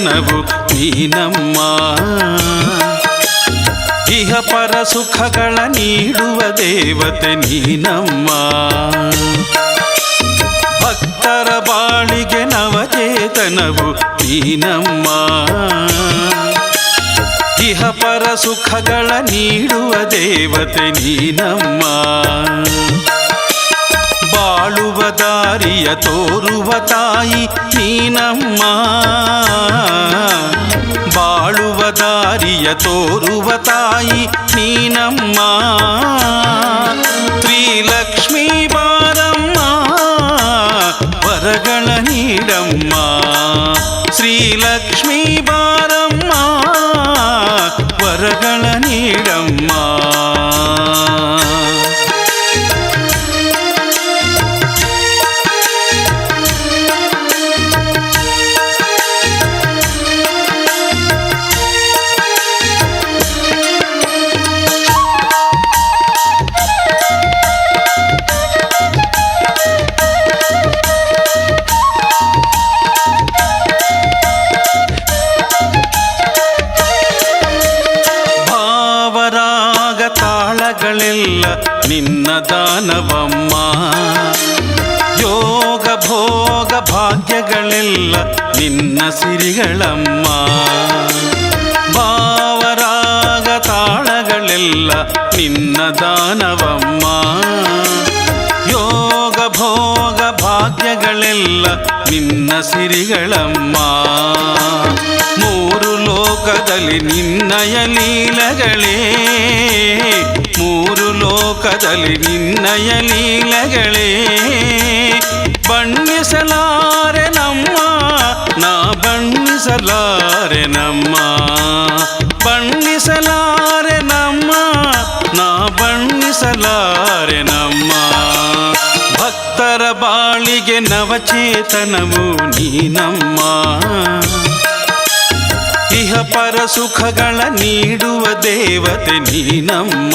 ತನವು ನೀನಮ್ಮ. ಇಹ ಪರ ಸುಖಗಳ ನೀಡುವ ದೇವತೆ ನೀನಮ್ಮ. ಭಕ್ತರ ಬಾಳಿಗೆ ನವಚೇತನವು ನೀನಮ್ಮ. ಇಹ ಪರ ಸುಖಗಳ ನೀಡುವ ದೇವತೆ ನೀನಮ್ಮ. ಬಾಳುವ ದಾರಿಯ ತೋರುವ ತಾಯಿ ನೀನಮ್ಮ. ಬಾಳುವ ದಾರಿಯ ತೋರುವ ತಾಯಿ ನೀನಮ್ಮ. ಶ್ರೀಲಕ್ಷ್ಮೀ ಬಾರಮ್ಮ ವರಗಳ ನೀಡಮ್ಮ. ಶ್ರೀಲಕ್ಷ್ಮೀ ಬಾರಮ್ಮ ವರಗಳ ನೀಡಮ್ಮ. ತಾಳಗಳೆಲ್ಲ ನಿನ್ನ ದಾನವಮ್ಮ. ಯೋಗ ಭೋಗ ಭಾಗ್ಯಗಳೆಲ್ಲ ನಿನ್ನ ಸಿರಿಗಳಮ್ಮ. ಭಾವರಾಗ ತಾಳಗಳೆಲ್ಲ ನಿನ್ನ ದಾನವಮ್ಮ. ಯೋಗ ಭೋಗ ಭಾಗ್ಯಗಳೆಲ್ಲ ನಿನ್ನ ಸಿರಿಗಳಮ್ಮ. ಮೂರು ಲೋಕದಲ್ಲಿ ನಿನ್ನಯ ಲೀಲಗಳೇ. ಮೂರು ಲೋಕದಲ್ಲಿ ನಿನ್ನಯ ಲೀಲಗಳೇ. ಬಣ್ಣಿಸಲಾರೆ ನಮ್ಮ ನಾ ಬಣ್ಣಿಸಲಾರೆ ನಮ್ಮ. ಬಣ್ಣಿಸಲಾರೆ ನಮ್ಮ ನಾ ಬಣ್ಣಿಸಲಾರೆ ನಮ್ಮ. ಭಕ್ತರ ಬಾಳಿಗೆ ನವಚೇತನವು ನೀನಮ್ಮ. ಇಹ ಪರ ಸುಖಗಳ ನೀಡುವ ದೇವತೆ ನೀನಮ್ಮ.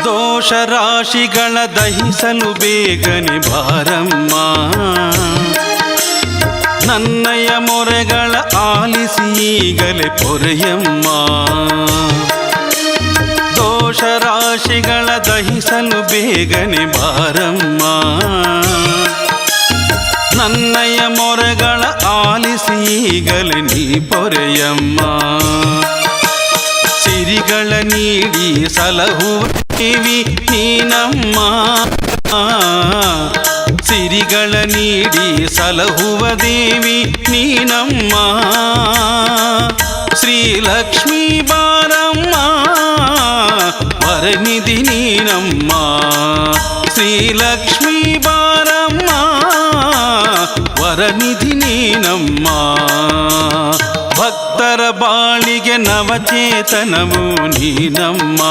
ದೋಷರಾಶಿಗಳ ದಹಿಸಲು ಬೇಗನೆ ಬಾರಮ್ಮ. ನನ್ನಯ ಮೊರೆಗಳ ಆಲಿಸಿ ಈಗಲೇ ಪೊರೆಯಮ್ಮ. ದೋಷರಾಶಿಗಳ ದಹಿಸಲು ಬೇಗನೆ ಬಾರಮ್ಮ. ನನ್ನಯ ಮೊರೆಗಳ ಆಲಿಸಿ ಈಗಲೇ ನೀ ಪೊರೆಯಮ್ಮ. ಸಿರಿಗಳ ನೀಡಿ ಸಲಹುವ ದೇವಿ ನೀನಮ್ಮ. ಸಿರಿಗಳ ನೀಡಿ ಸಲಹುವ ದೇವಿ ನೀನಮ್ಮ. ಶ್ರೀಲಕ್ಷ್ಮೀ ಬಾರಮ್ಮ ವರನಿಧಿ ನೀನಮ್ಮ. ಶ್ರೀಲಕ್ಷ್ಮೀ ಬಾರಮ್ಮ ವರನಿಧಿ ನೀನಮ್ಮ. ಭಕ್ತರ ಬಾಳಿಗೆ ನವಚೇತನವು ನೀನಮ್ಮ.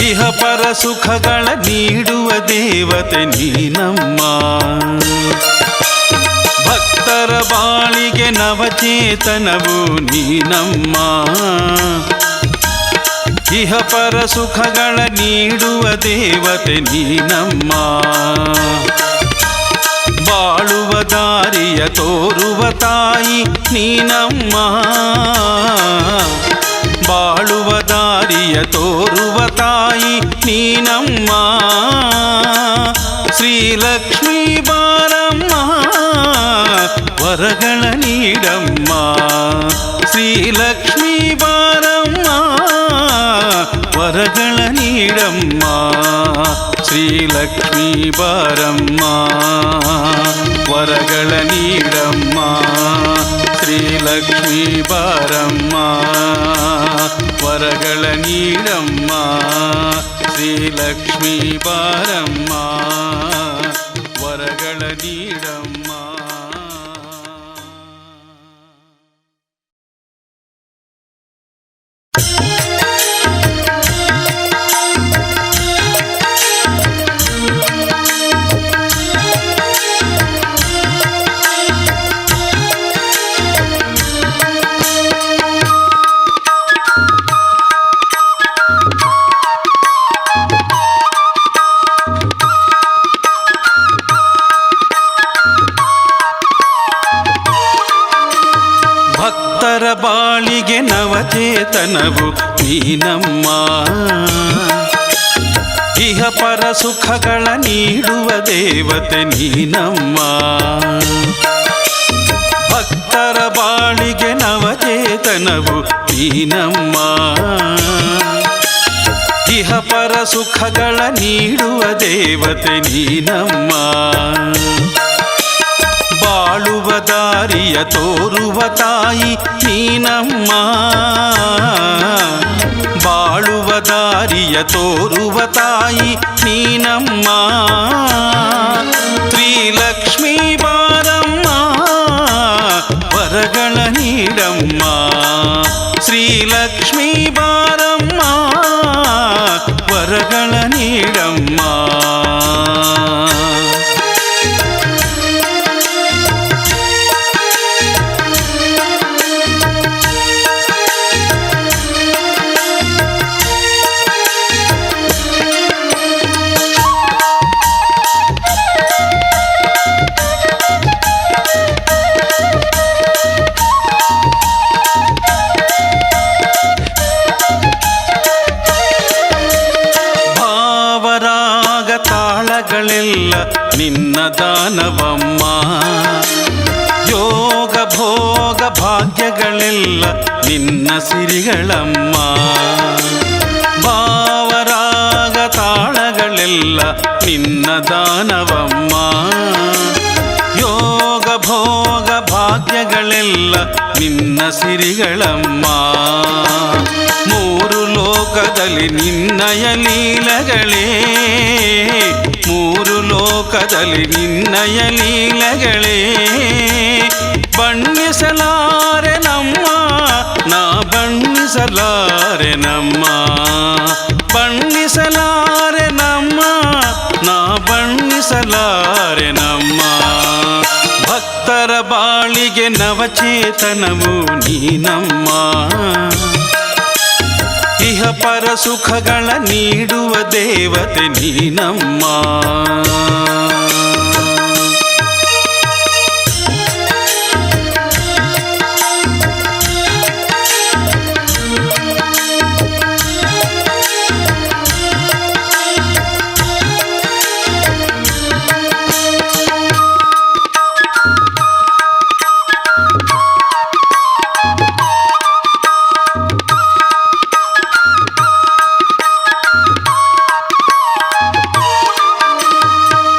ಇಹ ಪರ ಸುಖಗಳ ನೀಡುವ ದೇವತೆ ನೀನಮ್ಮ. ಭಕ್ತರ ಬಾಳಿಗೆ ನವಚೇತನವು ನೀನಮ್ಮ. ಇಹ ಪರ ಸುಖಗಳ ನೀಡುವ ದೇವತೆ ನೀನಮ್ಮ. ಬಾಳುವ ದಾರಿಯ ತೋರುವ ತಾಯಿ ನೀನಮ್ಮ. ಬಾಳುವ ದಾರಿಯ ತೋರುವ ತಾಯಿ ನೀನಮ್ಮ. ಶ್ರೀಲಕ್ಷ್ಮೀ ಬಾರಮ್ಮ ವರಗಳ ನೀಡಮ್ಮ. ಶ್ರೀಲಕ್ಷ್ಮೀ ಬಾರಮ್ಮ ವರಗಳ ನೀಡಮ್ಮ. ಶ್ರೀಲಕ್ಷ್ಮೀ ಬಾರಮ್ಮ ವರಗಳ ನೀಡಮ್ಮ. ಶ್ರೀಲಕ್ಷ್ಮೀ ಬಾರಮ್ಮ ವರಗಳ ನೀಡಮ್ಮ. ಶ್ರೀಲಕ್ಷ್ಮೀ ಬಾರಮ್ಮ ವರಗಳ ನೀಡಮ್ಮ. ಭಕ್ತರ ಬಾಳಿಗೆ ನವಚೇತನವು ನೀನಮ್ಮ. ಇಹ ಪರ ಸುಖಗಳ ನೀಡುವ ದೇವತೆ ನೀನಮ್ಮ. ಭಕ್ತರ ಬಾಳಿಗೆ ನವಚೇತನವು ನೀನಮ್ಮ. ಇಹ ಪರ ಸುಖಗಳ ನೀಡುವ ದೇವತೆ ನೀನಮ್ಮ. ಬಾಳುವ ದಾರಿಯ ತೋರುವ ತಾಯಿ ನೀನಮ್ಮ. ಬಾಳುವ ದಾರಿಯ ತೋರುವ ತಾಯಿ ನೀನಮ್ಮ. ಶ್ರೀಲಕ್ಷ್ಮೀ ಬಾರಮ್ಮ ವರಗಳ ನೀಡಮ್ಮ. ಶ್ರೀಲಕ್ಷ್ಮೀ ಬಾರಮ್ಮ ವರಗಳ ನೀಡಮ್ಮ. ತಾಳಗಳೆಲ್ಲ ನಿನ್ನ ದಾನವಮ್ಮ. ಯೋಗ ಭೋಗ ಭಾಗ್ಯಗಳೆಲ್ಲ ನಿನ್ನ ಸಿರಿಗಳಮ್ಮ. ಭಾವರಾಗ ತಾಳಗಳೆಲ್ಲ ನಿನ್ನ ದಾನವಮ್ಮ. ಯೋಗ ಭೋಗ ಭಾಗ್ಯಗಳೆಲ್ಲ ನಿನ್ನ ಸಿರಿಗಳಮ್ಮ. ಮೂರು ಲೋಕದಲ್ಲಿ ನಿನ್ನಯ ಲೀಲಗಳೇ. ಮೂರು ಲೋಕದಲ್ಲಿ ನಿನ್ನಯ ಲೀಲಗಳೇ. ಬಣ್ಣಿಸಲಾರೆ ನಮ್ಮ ನಾ ಬಣ್ಣಿಸಲಾರೆ ನಮ್ಮ. ಬಣ್ಣಿಸಲಾರೆ ನಮ್ಮ ನಾ ಬಣ್ಣಿಸಲಾರೆ ನಮ್ಮ. ಭಕ್ತರ ಬಾಳಿಗೆ ನವಚೇತನವು ನೀನಮ್ಮ. ಇಹ ಪರ ಸುಖಗಳ ನೀಡುವ ದೇವತೆ ನೀನಮ್ಮ.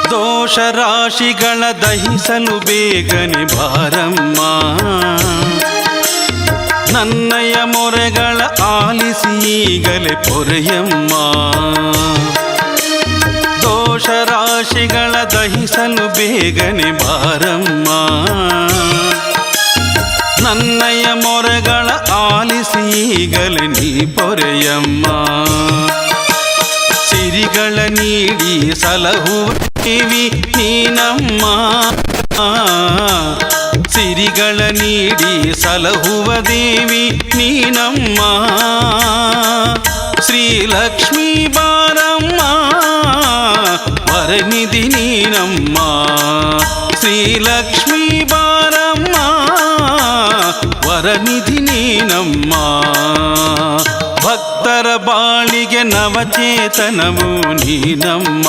ದೋಷರಾಶಿಗಳ ದಹಿಸಲು ಬೇಗನೆ ಬಾರಮ್ಮ. ನನ್ನಯ ಮೊರೆಗಳ ಆಲಿಸಿ ಈಗಲೇ ಪೊರೆಯಮ್ಮ. ದೋಷರಾಶಿಗಳ ದಹಿಸಲು ಬೇಗನೆ ಬಾರಮ್ಮ. ನನ್ನಯ ಮೊರೆಗಳ ಆಲಿಸಿ ಈಗಲೇ ನೀ ಪೊರೆಯಮ್ಮ. ಸಿರಿಗಳ ನೀಡಿ ಸಲಹುವ ದೇವಿ ನೀನಮ್ಮ. ಸಿರಿಗಳ ನೀಡಿ ಸಲಹುವ ದೇವಿ ನೀನಮ್ಮ. ಶ್ರೀಲಕ್ಷ್ಮೀ ಬಾರಮ್ಮ ವರನಿಧಿ ನೀನಮ್ಮ. ಶ್ರೀಲಕ್ಷ್ಮೀ ಬಾರಮ್ಮ ವರನಿಧಿ ನೀನಮ್ಮ. ಭಕ್ತರ ಬಾಳಿಗೆ ನವಚೇತನವು ನೀನಮ್ಮ.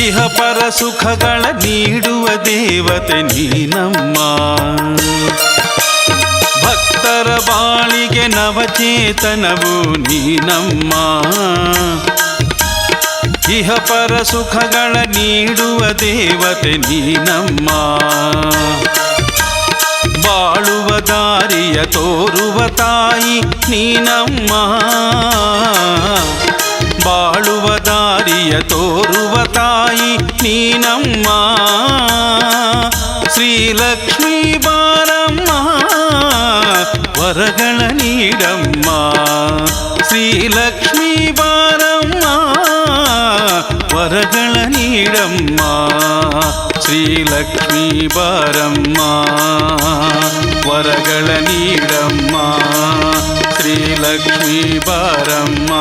ಇಹ ಪರ ಸುಖಗಳ ನೀಡುವ ದೇವತೆ ನೀನಮ್ಮ. ಭಕ್ತರ ಬಾಳಿಗೆ ನವಚೇತನವು ನೀನಮ್ಮ. ಇಹ ಪರ ಸುಖಗಳ ನೀಡುವ ದೇವತೆ ನೀನಮ್ಮ. ಬಾಳುವ ದಾರಿಯ ತೋರುವ ತಾಯಿ ನೀನಮ್ಮ. ಬಾಳುವ ದಾರಿಯ ತೋರುವ ತಾಯಿ ನೀನಮ್ಮ. ಶ್ರೀಲಕ್ಷ್ಮೀ ಬಾರಮ್ಮ ವರಗಳ ನೀಡಮ್ಮ. ಶ್ರೀಲಕ್ಷ್ಮೀ ಬಾರಮ್ಮ ವರಗಳ ನೀಡಮ್ಮ. ಶ್ರೀಲಕ್ಷ್ಮೀ ಬಾರಮ್ಮ ವರಗಳ ನೀಡಮ್ಮ. ಶ್ರೀಲಕ್ಷ್ಮೀ ಬಾರಮ್ಮ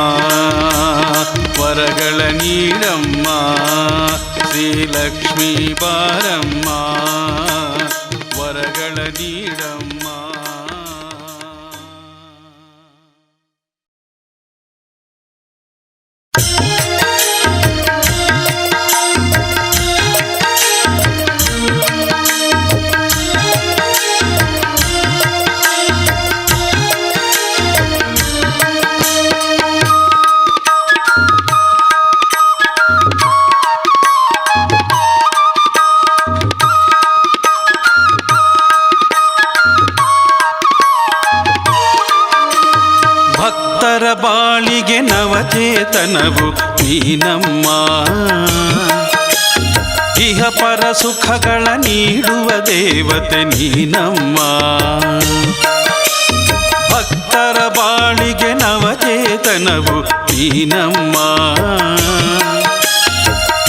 ವರಗಳ ನೀಡಮ್ಮ. ಶ್ರೀಲಕ್ಷ್ಮೀ ಬಾರಮ್ಮ ವರಗಳ ನೀಡ ಬಾಳಿಗೆ ನವಚೇತನವು ನೀನಮ್ಮ. ಇಹ ಪರ ಸುಖಗಳ ನೀಡುವ ದೇವತೆ ನೀನಮ್ಮ. ಭಕ್ತರ ಬಾಳಿಗೆ ನವಚೇತನವು ನೀನಮ್ಮ.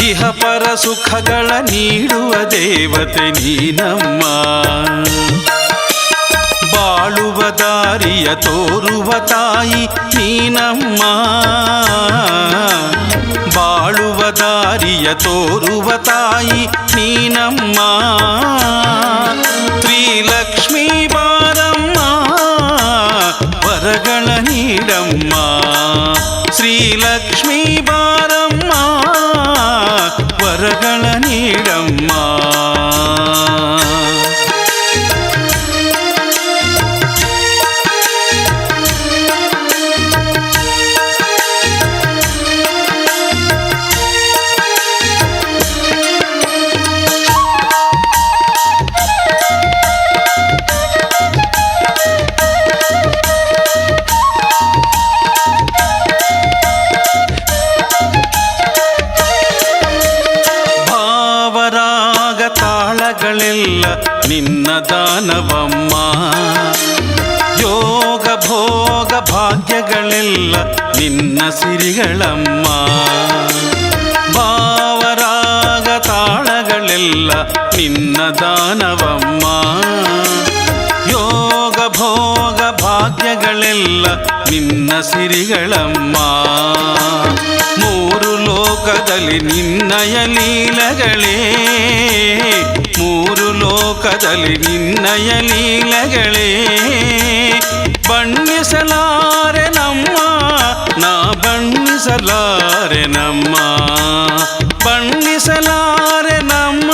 ಇಹ ಪರ ಸುಖಗಳ ನೀಡುವ ದೇವತೆ ನೀನಮ್ಮ. ಬಾಳುವ ದಾರಿಯ ತೋರುವ ತಾಯಿ ನೀನಮ್ಮ. ಬಾಳುವ ದಾರಿಯ ತೋರುವ ತಾಯಿ ನೀನಮ್ಮ. ಶ್ರೀಲಕ್ಷ್ಮೀ ಬಾರಮ್ಮ ವರಗಳ ನೀಡಮ್ಮ. ಶ್ರೀಲಕ್ಷ್ಮೀ ಬಾರಮ್ಮ ವರಗಳ ನೀಡಮ್ಮ. ತಾಳಗಳೆಲ್ಲ ನಿನ್ನ ದಾನವಮ್ಮ. ಯೋಗ ಭೋಗ ಭಾಗ್ಯಗಳೆಲ್ಲ ನಿನ್ನ ಸಿರಿಗಳಮ್ಮ. ಭಾವರಾಗ ತಾಳಗಳೆಲ್ಲ ನಿನ್ನ ದಾನವಮ್ಮ. ಯೋಗ ಭೋಗ ಭಾಗ್ಯಗಳೆಲ್ಲ ನಿನ್ನ ಸಿರಿಗಳಮ್ಮ. ಮೂರು ಲೋಕದಲ್ಲಿ ನಿನ್ನಯ ಲೀಲಗಳೇ. ಮೂರು ಲೋಕದಲ್ಲಿ ನಿನ್ನಯ ಲೀಲಗಳೇ. ಬಣ್ಣಿಸಲಾರೆ ನಮ್ಮ ನಾ ಬಣ್ಣಿಸಲಾರೆ ನಮ್ಮ. ಬಣ್ಣಿಸಲಾರೆ ನಮ್ಮ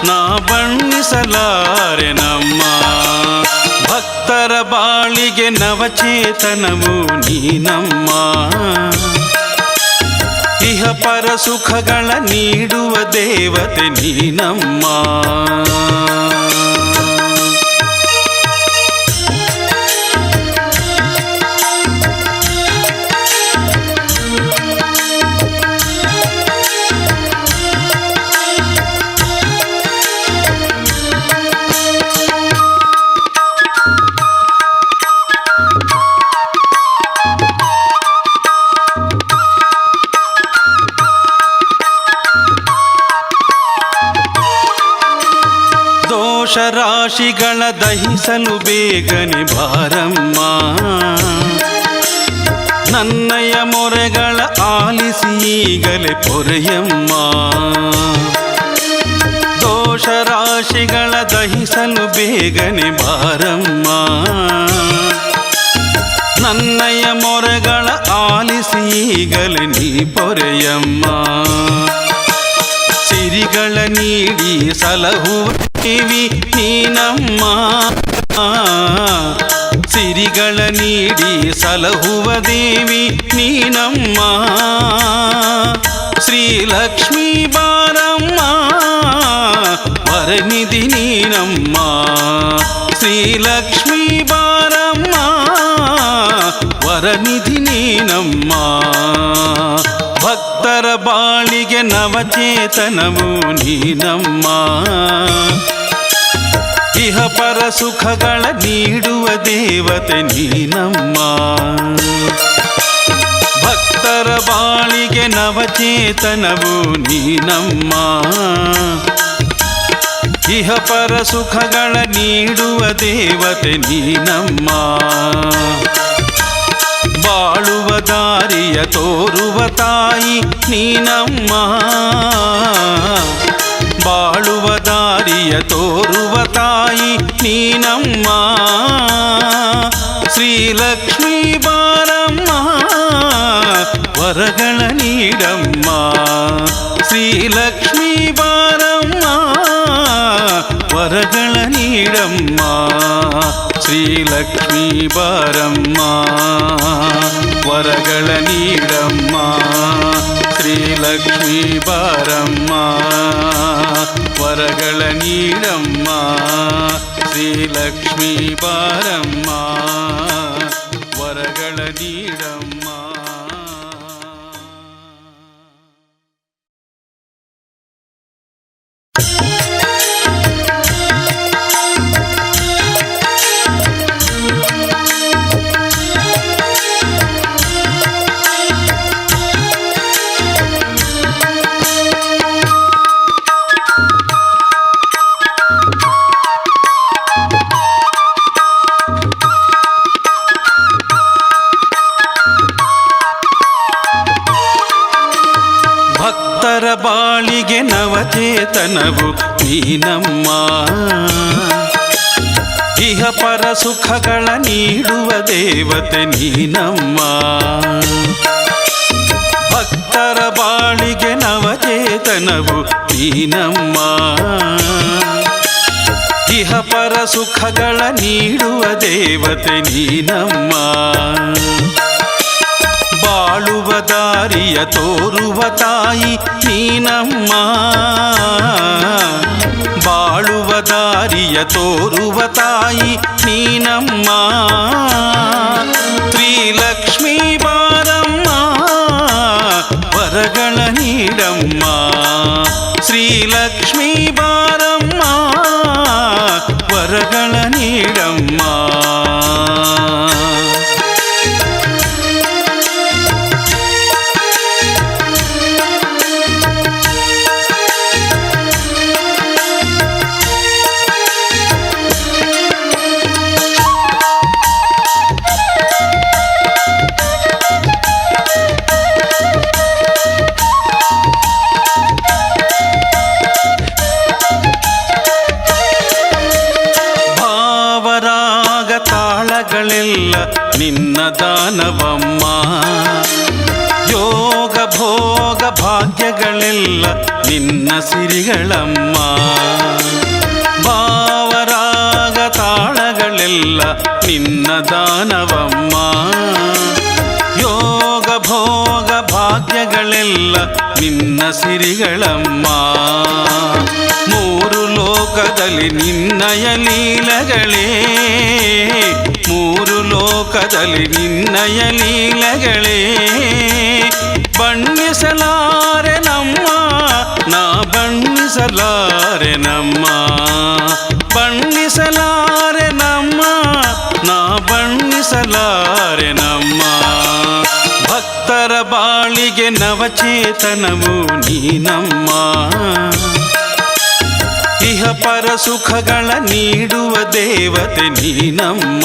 ನಾ ಬಣ್ಣಿಸಲಾರೆ ನಮ್ಮ. ಭಕ್ತರ ಬಾಳಿಗೆ ನವಚೇತನವು ನೀನಮ್ಮ. ಇಹ ಪರ ಸುಖಗಳ ನೀಡುವ ದೇವತೆ ನೀನಮ್ಮ. ದೋಷರಾಶಿಗಳ ದಹಿಸಲು ಬೇಗನೆ ಬಾರಮ್ಮ. ನನ್ನಯ ಮೊರೆಗಳ ಆಲಿಸಿ ಈಗಲೇ ಪೊರೆಯಮ್ಮ. ದೋಷರಾಶಿಗಳ ದಹಿಸಲು ಬೇಗನೆ ಬಾರಮ್ಮ. ನನ್ನಯ ಮೊರೆಗಳ ಆಲಿಸಿ ಈಗಲೇ ನೀ ಪೊರೆಯಮ್ಮ. ಸಿರಿಗಳ ನೀಡಿ ಸಲಹುವ ದೇವಿ ನೀನಮ್ಮ. ಸಿರಿಗಳ ನೀಡಿ ಸಲಹುವ ದೇವಿ ನೀನಮ್ಮ. ಶ್ರೀಲಕ್ಷ್ಮೀ ಬಾರಮ್ಮ ವರನಿಧಿ ನೀನಮ್ಮ. ಶ್ರೀಲಕ್ಷ್ಮೀ ಬಾರಮ್ಮ ವರನಿಧಿ ನೀನಮ್ಮ. ಭಕ್ತರ ಬಾಳಿಗೆ ನವಚೇತನವು ನೀನಮ್ಮ. ಇಹ ಪರ ಸುಖಗಳ ನೀಡುವ ದೇವತೆ ನೀನಮ್ಮ. ಭಕ್ತರ ಬಾಳಿಗೆ ನವಚೇತನವು ನೀನಮ್ಮ. ಇಹ ಪರ ಸುಖಗಳ ನೀಡುವ ದೇವತೆ ನೀನಮ್ಮ. ಬಾಳುವ ದಾರಿಯ ತೋರುವ ತಾಯಿ ನೀನಮ್ಮ. ಬಾಳುವ ದಾರಿಯ ತೋರುವ ತಾಯಿ ನೀನಮ್ಮ. ಶ್ರೀಲಕ್ಷ್ಮೀ ಬಾರಮ್ಮ ವರಗಳ ನೀಡಮ್ಮ. ಶ್ರೀಲಕ್ಷ್ಮೀ ಬಾರಮ್ಮ ವರಗಳ ನೀಡಮ್ಮ. ಶ್ರೀಲಕ್ಷ್ಮೀ ಬಾರಮ್ಮ ವರಗಳ ನೀಡಮ್ಮ. ಶ್ರೀಲಕ್ಷ್ಮೀ ಬಾರಮ್ಮ ವರಗಳ ನೀಡಮ್ಮ. ಶ್ರೀಲಕ್ಷ್ಮೀ ಬಾರಮ್ಮ ವರಗಳ ನೀಡಮ್ಮ. ನವಚೇತನವು ನೀನಮ್ಮ. ಇಹ ಪರ ಸುಖಗಳ ನೀಡುವ ದೇವತೆ ನೀನಮ್ಮ. ಭಕ್ತರ ಬಾಳಿಗೆ ನವಚೇತನವು ನೀನಮ್ಮ. ಇಹ ಪರ ಸುಖಗಳ ನೀಡುವ ದೇವತೆ ನೀನಮ್ಮ. ಬಾಳುವ ದಾರಿಯ ತೋರುವ ತಾಯಿ ನೀನಮ್ಮ. ಬಾಳುವ ದಾರಿಯ ತೋರುವ ತಾಯಿ ನೀನಮ್ಮ. ಶ್ರೀಲಕ್ಷ್ಮೀ ಬಾರಮ್ಮ ವರಗಳ ನೀಡಮ್ಮ. ಶ್ರೀಲಕ್ಷ್ಮೀ ಬಾರಮ್ಮ ವರಗಳ ನೀಡಮ್ಮ. ತಾಳಗಳೆಲ್ಲ ನಿನ್ನ ದಾನವಮ್ಮ. ಯೋಗ ಭೋಗ ಭಾಗ್ಯಗಳೆಲ್ಲ ನಿನ್ನ ಸಿರಿಗಳಮ್ಮ. ಭಾವರಾಗ ತಾಳಗಳೆಲ್ಲ ನಿನ್ನ ದಾನವಮ್ಮ. ಯೋಗ ಭೋಗ ಭಾಗ್ಯಗಳೆಲ್ಲ ನಿನ್ನ ಸಿರಿಗಳಮ್ಮ. ಮೂರು ಲೋಕದಲ್ಲಿ ನಿನ್ನಯ ಲೀಲಗಳೇ. ಮೂರು ಲೋಕದಲ್ಲಿ ನಿನ್ನಯ ಲೀಲಗಳೇ. ಬಣ್ಣಿಸಲಾರೆ ನಮ್ಮ ನಾ ಬಣ್ಣಿಸಲಾರೆ ನಮ್ಮ. ಬಣ್ಣಿಸಲಾರೆ ನಮ್ಮ ನಾ ಬಣ್ಣಿಸಲಾರೆ ನಮ್ಮ. ಭಕ್ತರ ಬಾಳಿಗೆ ನವಚೇತನವು ನೀನಮ್ಮ. ಇಹ ಪರ ಸುಖಗಳ ನೀಡುವ ದೇವತೆ ನೀನಮ್ಮ.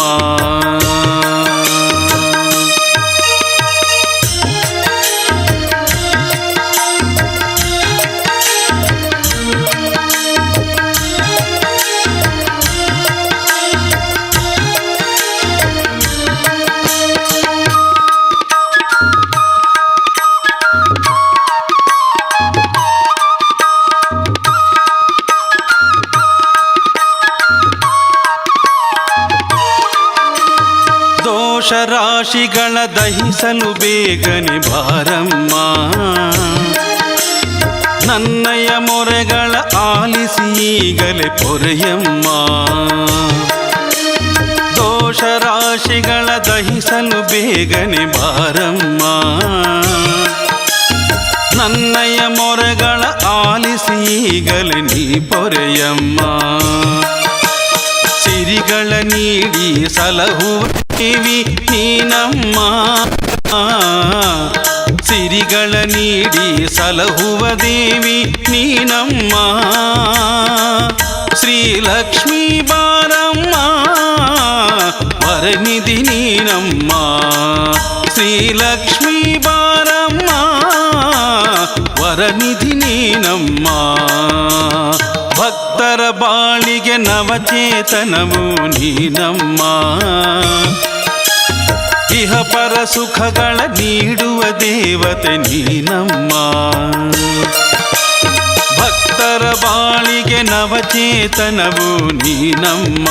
ದೋಷರಾಶಿಗಳ ದಹಿಸಲು ಬೇಗನೆ ಬಾರಮ್ಮ. ನನ್ನಯ ಮೊರೆಗಳ ಆಲಿಸಿ ಈಗಲೇ ಪೊರೆಯಮ್ಮ. ದೋಷರಾಶಿಗಳ ದಹಿಸಲು ಬೇಗನೆ ಬಾರಮ್ಮ. ನನ್ನಯ ಮೊರೆಗಳ ಆಲಿಸಿ ಈಗಲೇ ನೀ ಪೊರೆಯಮ್ಮ. ಸಿರಿಗಳ ನೀಡಿ ಸಲಹುವ ದೇವಿ ನೀನಮ್ಮ. ಸಿರಿಗಳ ನೀಡಿ ಸಲಹುವ ದೇವಿ ನೀನಮ್ಮ. ಶ್ರೀಲಕ್ಷ್ಮೀ ಬಾರಮ್ಮ ವರನಿಧಿ ನೀನಮ್ಮ. ಶ್ರೀಲಕ್ಷ್ಮೀ ಬಾರಮ್ಮ ವರನಿಧಿ ನೀನಮ್ಮ. ಭಕ್ತರ ಬಾಳಿಗೆ ನವಚೇತನವು ನೀನಮ್ಮ. ಇಹ ಪರ ಸುಖಗಳ ನೀಡುವ ದೇವತೆ ನೀನಮ್ಮ. ಭಕ್ತರ ಬಾಳಿಗೆ ನವಚೇತನವು ನೀನಮ್ಮ.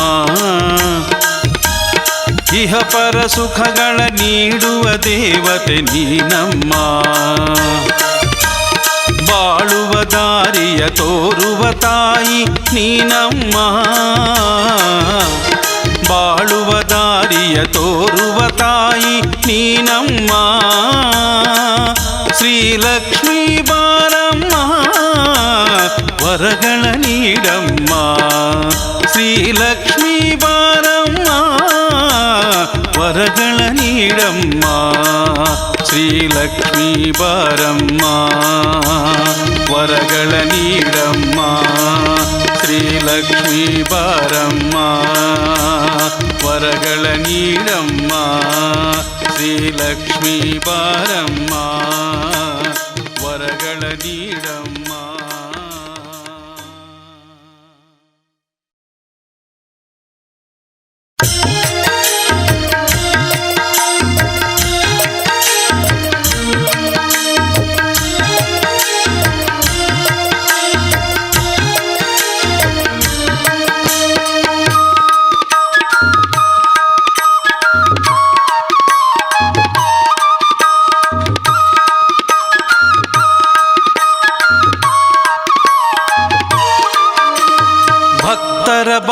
ಇಹ ಪರ ಸುಖಗಳ ನೀಡುವ ದೇವತೆ ನೀನಮ್ಮ. ಬಾಳುವ ದಾರಿಯ ತೋರುವ ತಾಯಿ ನೀನಮ್ಮ. ಬಾಳುವ ದಾರಿಯ ತೋರುವ ತಾಯಿ ನೀನಮ್ಮ. ಶ್ರೀಲಕ್ಷ್ಮೀ ಬಾರಮ್ಮ ವರಗಳ ನೀಡಮ್ಮ. ಶ್ರೀಲಕ್ಷ್ಮೀ ಬಾರಮ್ಮ ವರಗಳ ನೀಡಮ್ಮ. ಶ್ರೀಲಕ್ಷ್ಮೀ ಬಾರಮ್ಮ ವರಗಳ ನೀಡಮ್ಮ. ಶ್ರೀಲಕ್ಷ್ಮೀ ಬಾರಮ್ಮ ವರಗಳ ನೀಡಮ್ಮ. ಶ್ರೀಲಕ್ಷ್ಮೀ ಬಾರಮ್ಮ ವರಗಳ ನೀಡಮ್ಮ.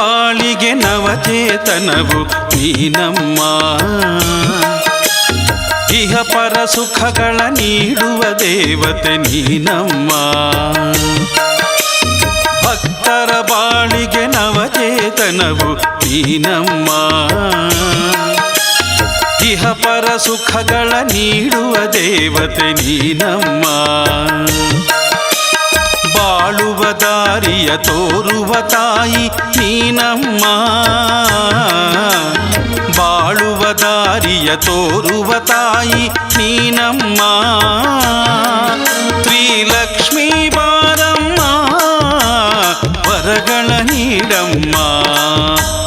ಬಾಳಿಗೆ ನವಚೇತನವು ನೀನಮ್ಮ. ಇಹ ಪರ ಸುಖಗಳ ನೀಡುವ ದೇವತೆ ನೀನಮ್ಮ. ಭಕ್ತರ ಬಾಳಿಗೆ ನವಚೇತನವು ನೀನಮ್ಮ. ಇಹ ಪರ ಸುಖಗಳ ನೀಡುವ ದೇವತೆ ನೀನಮ್ಮ. ಬಾಳುವ ದಾರಿಯ ತೋರುವ ತಾಯಿ ನೀನಮ್ಮ. ಬಾಳುವ ದಾರಿಯ ತೋರುವ ತಾಯಿ ನೀನಮ್ಮ. ಶ್ರೀಲಕ್ಷ್ಮೀ ಬಾರಮ್ಮ ವರಗಳ ನೀಡಮ್ಮ.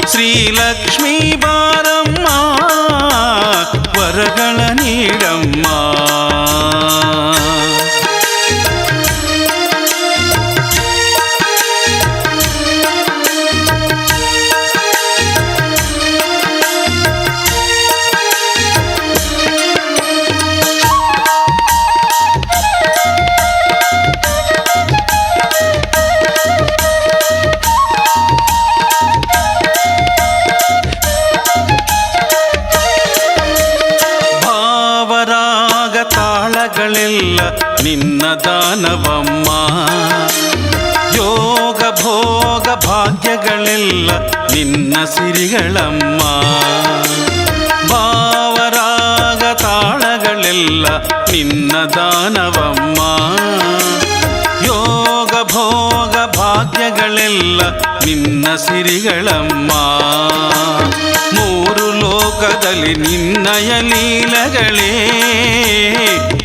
ಶ್ರೀಲಕ್ಷ್ಮೀ ಬಾರಮ್ಮ ವರಗಳ ನೀಡಮ್ಮ. ತಾಳಗಳೆಲ್ಲ ನಿನ್ನ ದಾನವಮ್ಮ. ಯೋಗ ಭೋಗ ಭಾಗ್ಯಗಳೆಲ್ಲ ನಿನ್ನ ಸಿರಿಗಳಮ್ಮ. ಭಾವರಾಗ ತಾಳಗಳೆಲ್ಲ ನಿನ್ನ ದಾನವಮ್ಮ. ಯೋಗ ಭೋಗ ಭಾಗ್ಯಗಳೆಲ್ಲ ನಿನ್ನ ಸಿರಿಗಳಮ್ಮ. ಮೂರು ಲೋಕದಲ್ಲಿ ನಿನ್ನಯ ಲೀಲಗಳೇ.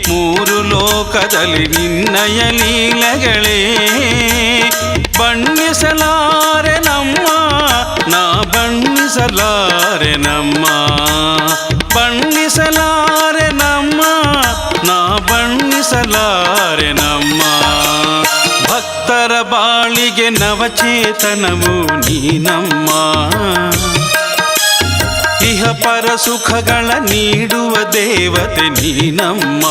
ಮೂರು ಲೋಕದಲ್ಲಿ ನಿನ್ನಯ ಲೀಲಗಳೇ. ಬಣ್ಣಿಸಲಾರೆ ನಮ್ಮ ನಾ ಬಣ್ಣಿಸಲಾರೆ ನಮ್ಮ. ಬಣ್ಣಿಸಲಾರೆ ನಮ್ಮ ನಾ ಬಣ್ಣಿಸಲಾರೆ ನಮ್ಮ. ಭಕ್ತರ ಬಾಳಿಗೆ ನವಚೇತನವು ನೀನಮ್ಮ. ಇಹ ಪರ ಸುಖಗಳ ನೀಡುವ ದೇವತೆ ನೀನಮ್ಮ.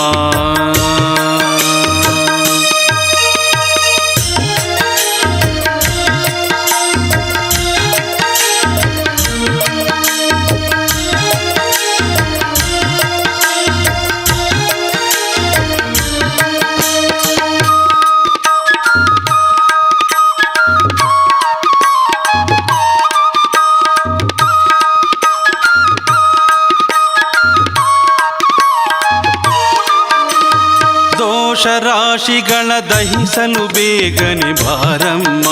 ದೋಷರಾಶಿಗಳ ದಹಿಸಲು ಬೇಗನೆ ಬಾರಮ್ಮ.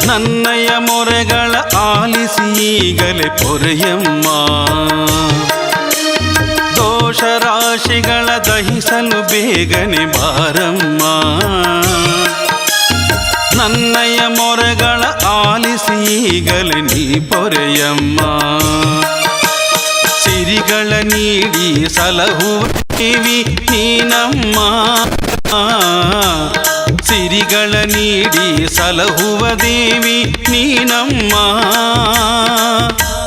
ನನ್ನಯ ಮೊರೆಗಳ ಆಲಿಸಿ ಈಗಲೇ ಪೊರೆಯಮ್ಮ. ದೋಷರಾಶಿಗಳ ದಹಿಸಲು ಬೇಗನೆ ಬಾರಮ್ಮ. ನನ್ನಯ ಮೊರೆಗಳ ಆಲಿಸಿ ಈಗಲೇ ನೀ ಪೊರೆಯಮ್ಮ. ಸಿರಿಗಳ ನೀಡಿ ಸಲಹುವ ದೇವಿ ನೀನಮ್ಮ. ಸಿರಿಗಳ ನೀಡಿ ಸಲಹುವ ದೇವಿ ನೀನಮ್ಮ.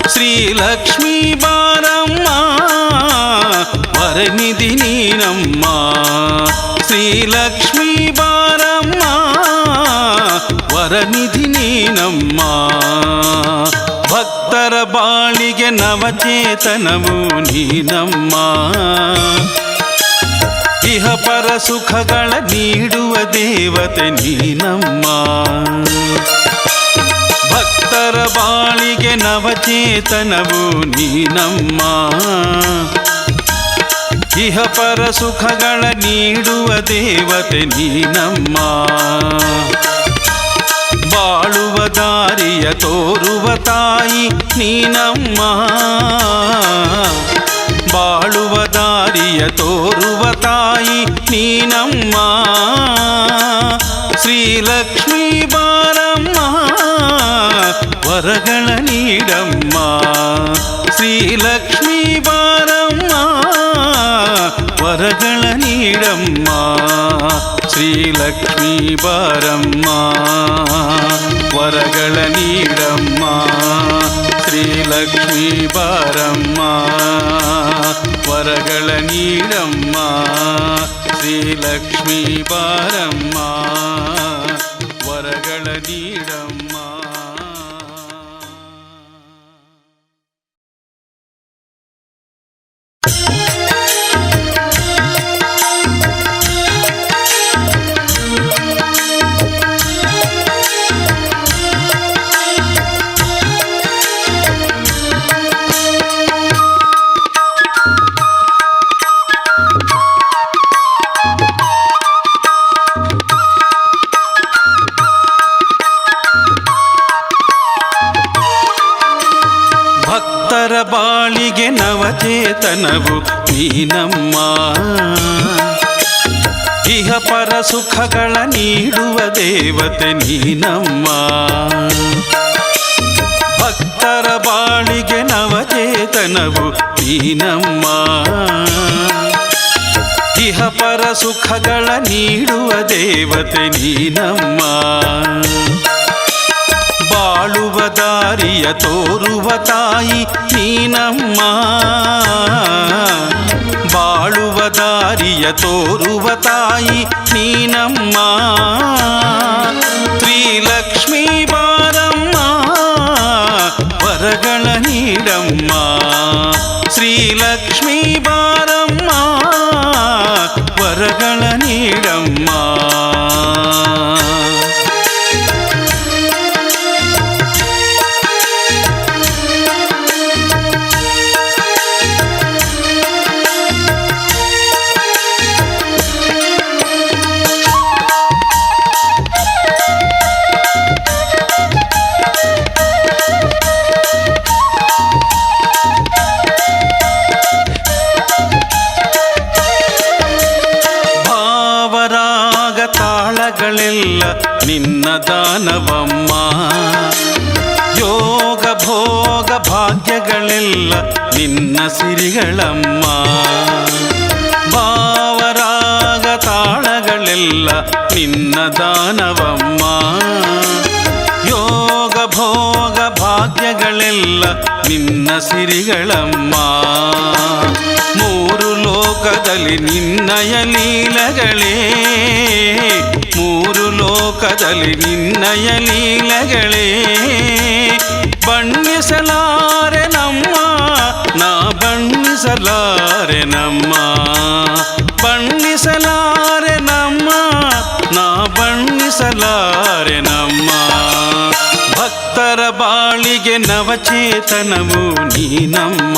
ಶ್ರೀಲಕ್ಷ್ಮೀ ಬಾರಮ್ಮ ವರನಿಧಿ ನೀನಮ್ಮ. ಶ್ರೀಲಕ್ಷ್ಮೀ ಬಾರಮ್ಮ ವರನಿಧಿ ನೀನಮ್ಮ. ಭಕ್ತರ ಬಾಳಿಗೆ ನವಚೇತನವು ನೀನಮ್ಮ. ಇಹ ಪರ ಸುಖಗಳ ನೀಡುವ ದೇವತೆ ನೀನಮ್ಮ. ಭಕ್ತರ ಬಾಳಿಗೆ ನವಚೇತನವು ನೀನಮ್ಮ. ಇಹ ಪರ ಸುಖಗಳ ನೀಡುವ ದೇವತೆ ನೀನಮ್ಮ. ಬಾಳುವ ದಾರಿಯ ತೋರುವ ತಾಯಿ ನೀನಮ್ಮ. ಬಾಳುವ ದಾರಿಯ ತೋರುವ ತಾಯಿ ನೀನಮ್ಮ. ಶ್ರೀಲಕ್ಷ್ಮೀ ಬಾರಮ್ಮ ವರಗಳ ನೀಡಮ್ಮ. ಶ್ರೀಲಕ್ಷ್ಮೀ ಬಾರಮ್ಮ ವರಗಳ ನೀಡಮ್ಮ. ಶ್ರೀಲಕ್ಷ್ಮೀ ಬಾರಮ್ಮ ವರಗಳ ನೀಡಮ್ಮ. ಶ್ರೀಲಕ್ಷ್ಮೀ ಬಾರಮ್ಮ ವರಗಳ ನೀಡಮ್ಮ. ಶ್ರೀಲಕ್ಷ್ಮೀ ಬಾರಮ್ಮ ವರಗಳ ನೀಡಮ್ಮ. ಬಾಳಿಗೆ ನವಚೇತನವು ನೀನಮ್ಮ. ಇಹ ಪರ ಸುಖಗಳ ನೀಡುವ ದೇವತೆ ನೀನಮ್ಮ. ಭಕ್ತರ ಬಾಳಿಗೆ ನವಚೇತನವು ನೀನಮ್ಮ. ಇಹ ಪರ ಸುಖಗಳ ನೀಡುವ ದೇವತೆ ನೀನಮ್ಮ. ಬಾಳುವ ದಾರಿಯ ತೋರುವ ತಾಯಿ ನೀನಮ್ಮ. ಬಾಳುವ ದಾರಿಯ ತೋರುವ ತಾಯಿ ನೀನಮ್ಮ. ಶ್ರೀಲಕ್ಷ್ಮೀ ಬಾರಮ್ಮ ವರಗಳ ನೀಡಮ್ಮ. ಶ್ರೀಲಕ್ಷ್ಮೀ ಬಾರಮ್ಮ ವರಗಳ ನೀಡಮ್ಮ. ತಾಳಗಳೆಲ್ಲ ನಿನ್ನ ದಾನವಮ್ಮ. ಯೋಗ ಭೋಗ ಭಾಗ್ಯಗಳೆಲ್ಲ ನಿನ್ನ ಸಿರಿಗಳಮ್ಮ. ಭಾವರಾಗ ತಾಳಗಳೆಲ್ಲ ನಿನ್ನ ದಾನವಮ್ಮ. ಯೋಗ ಭೋಗ ಭಾಗ್ಯಗಳೆಲ್ಲ ನಿನ್ನ ಸಿರಿಗಳಮ್ಮ. ಮೂರು ಲೋಕದಲ್ಲಿ ನಿನ್ನಯ ಲೀಲಗಳೇ. ಮೂರು ಲೋಕದಲ್ಲಿ ನಿನ್ನಯ ಲೀಲಗಳೇ. ಬಣ್ಣಿಸಲಾರೆ ನಮ್ಮ ನಾ ಬಣ್ಣಿಸಲಾರೆ ನಮ್ಮ. ಬಣ್ಣಿಸಲಾರೆ ನಮ್ಮ ನಾ ಬಣ್ಣಿಸಲಾರೆ ನಮ್ಮ. ಭಕ್ತರ ಬಾಳಿಗೆ ನವಚೇತನವು ನೀನಮ್ಮ.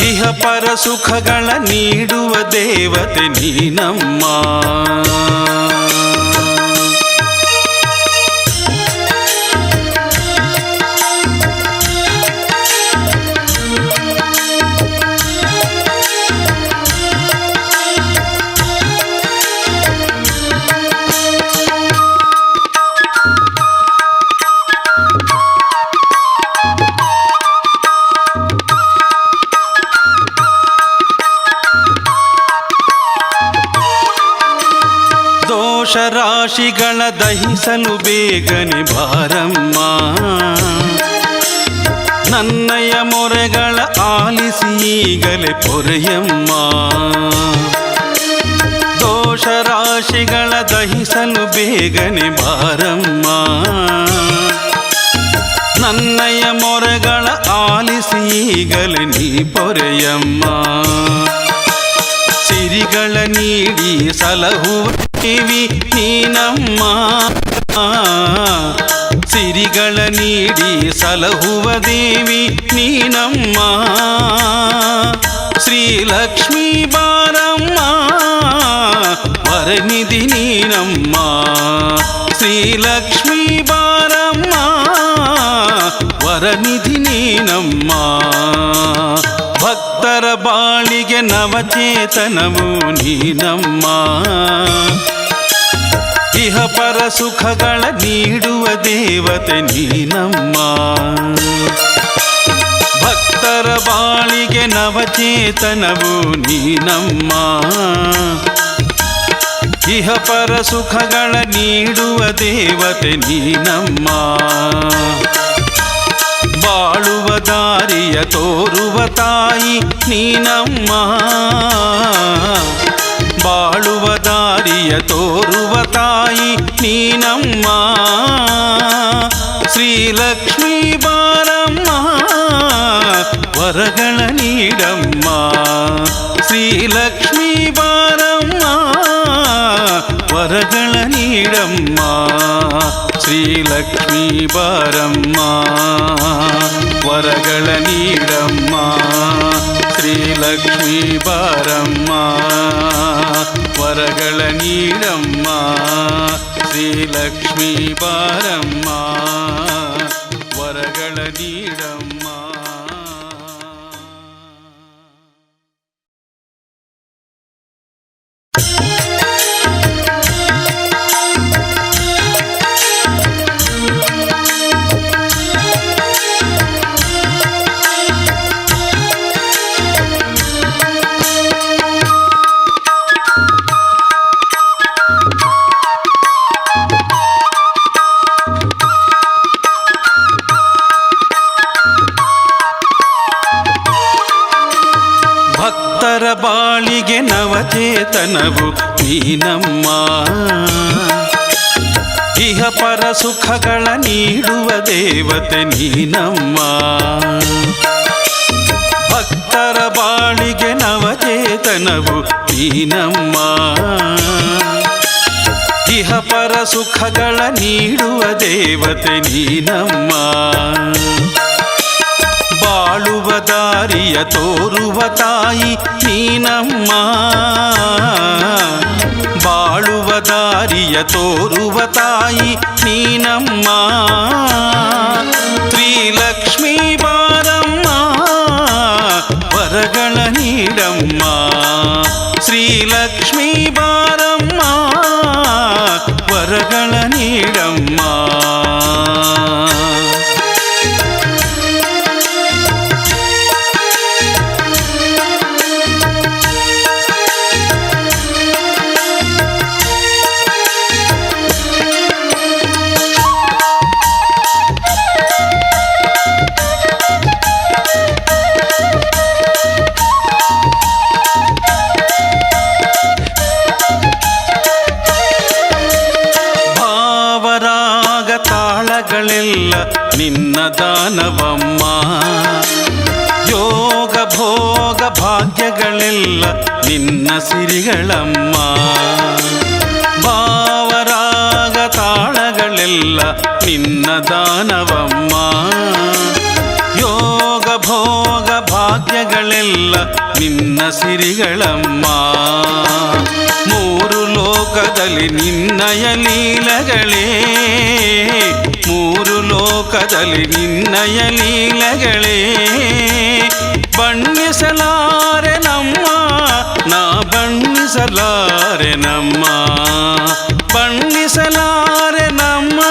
ಇಹ ಪರ ಸುಖಗಳ ನೀಡುವ ದೇವತೆ ನೀನಮ್ಮ. ದೋಷರಾಶಿಗಳ ದಹಿಸಲು ಬೇಗನೆ ಬಾರಮ್ಮ. ನನ್ನಯ ಮೊರೆಗಳ ಆಲಿಸಿ ಈಗಲೇ ಪೊರೆಯಮ್ಮ. ದೋಷರಾಶಿಗಳ ದಹಿಸಲು ಬೇಗನೆ ಬಾರಮ್ಮ. ನನ್ನಯ ಮೊರೆಗಳ ಆಲಿಸಿ ಈಗಲೇ ನೀ ಪೊರೆಯಮ್ಮ. ಸಿರಿಗಳ ನೀಡಿ ಸಲಹುವ ದೇವಿ ನೀನಮ್ಮ. ಸಿರಿಗಳ ನೀಡಿ ಸಲಹುವ ದೇವಿ ನೀನಮ್ಮ. ಶ್ರೀಲಕ್ಷ್ಮೀ ಬಾರಮ್ಮ ವರನಿಧಿ ನೀನಮ್ಮ. ಶ್ರೀಲಕ್ಷ್ಮೀ ಬಾರಮ್ಮ ವರನಿಧಿ ನೀನಮ್ಮ. ಭಕ್ತರ ಬಾಳಿಗೆ ನವಚೇತನವು ನೀನಮ್ಮ. ಇಹ ಪರ ಸುಖಗಳ ನೀಡುವ ದೇವತೆ ನೀನಮ್ಮ. ಭಕ್ತರ ಬಾಳಿಗೆ ನವಚೇತನವು ನೀನಮ್ಮ. ಇಹ ಪರ ಸುಖಗಳ ನೀಡುವ ದೇವತೆ ನೀನಮ್ಮ. ಬಾಳುವ ದಾರಿಯ ತೋರುವ ತಾಯಿ ನೀನಮ್ಮ. ಬಾಳುವ ದಾರಿಯ ತೋರುವ ತಾಯಿ ನೀನಮ್ಮ. ಶ್ರೀಲಕ್ಷ್ಮೀ ಬಾರಮ್ಮ ವರಗಳ ನೀಡಮ್ಮ. ಶ್ರೀಲಕ್ಷ್ಮೀ ಬಾರಮ್ಮ ವರಗಳ ನೀಡಮ್ಮ. ಶ್ರೀಲಕ್ಷ್ಮೀ ಬಾರಮ್ಮ ವರಗಳ ನೀಡಮ್ಮ. ಶ್ರೀಲಕ್ಷ್ಮೀ ಬಾರಮ್ಮ ವರಗಳ ನೀಡಮ್ಮ. ಶ್ರೀಲಕ್ಷ್ಮೀ ಬಾರಮ್ಮ ವರಗಳ ನೀಡಮ್ಮ. ಬಾಳಿಗೆ ನವಚೇತನವು ನೀನಮ್ಮ. ಇಹ ಪರ ಸುಖಗಳ ನೀಡುವ ದೇವತೆ ನೀನಮ್ಮ. ಭಕ್ತರ ಬಾಳಿಗೆ ನವಚೇತನವು ನೀನಮ್ಮ. ಇಹ ಪರ ಸುಖಗಳ ನೀಡುವ ದೇವತೆ ನೀನಮ್ಮ. ಬಾಳುವ ದಾರಿಯ ತೋರುವ ತಾಯಿ ನೀನಮ್ಮ. ಬಾಳುವ ದಾರಿಯ ತೋರುವ ತಾಯಿ ನೀನಮ್ಮ. ಶ್ರೀಲಕ್ಷ್ಮೀ ಬಾರಮ್ಮ ವರಗಳ ನೀಡಮ್ಮ. ಶ್ರೀಲಕ್ಷ್ಮೀ ಬಾರಮ್ಮ ವರಗಳ ನೀಡಮ್ಮ. ತಾಳಗಳೆಲ್ಲ ನಿನ್ನ ದಾನವಮ್ಮ. ಯೋಗ ಭೋಗ ಭಾಗ್ಯಗಳೆಲ್ಲ ನಿನ್ನ ಸಿರಿಗಳಮ್ಮ. ಭಾವರಾಗ ತಾಳಗಳೆಲ್ಲ ನಿನ್ನ ದಾನವಮ್ಮ. ಯೋಗ ಭೋಗ ಭಾಗ್ಯಗಳೆಲ್ಲ ನಿನ್ನ ಸಿರಿಗಳಮ್ಮ. ಮೂರು ಲೋಕದಲ್ಲಿ ನಿನ್ನಯ ಲೀಲಗಳೇ. ಮೂರು ಲೋಕದಲ್ಲಿ ನಿನ್ನಯ ಲೀಲಗಳೇ. ಬಣ್ಣಿಸಲಾರೆ ನಮ್ಮ ನಾ ಬಣ್ಣಿಸಲಾರೆ ನಮ್ಮ. ಬಣ್ಣಿಸಲಾರೆ ನಮ್ಮ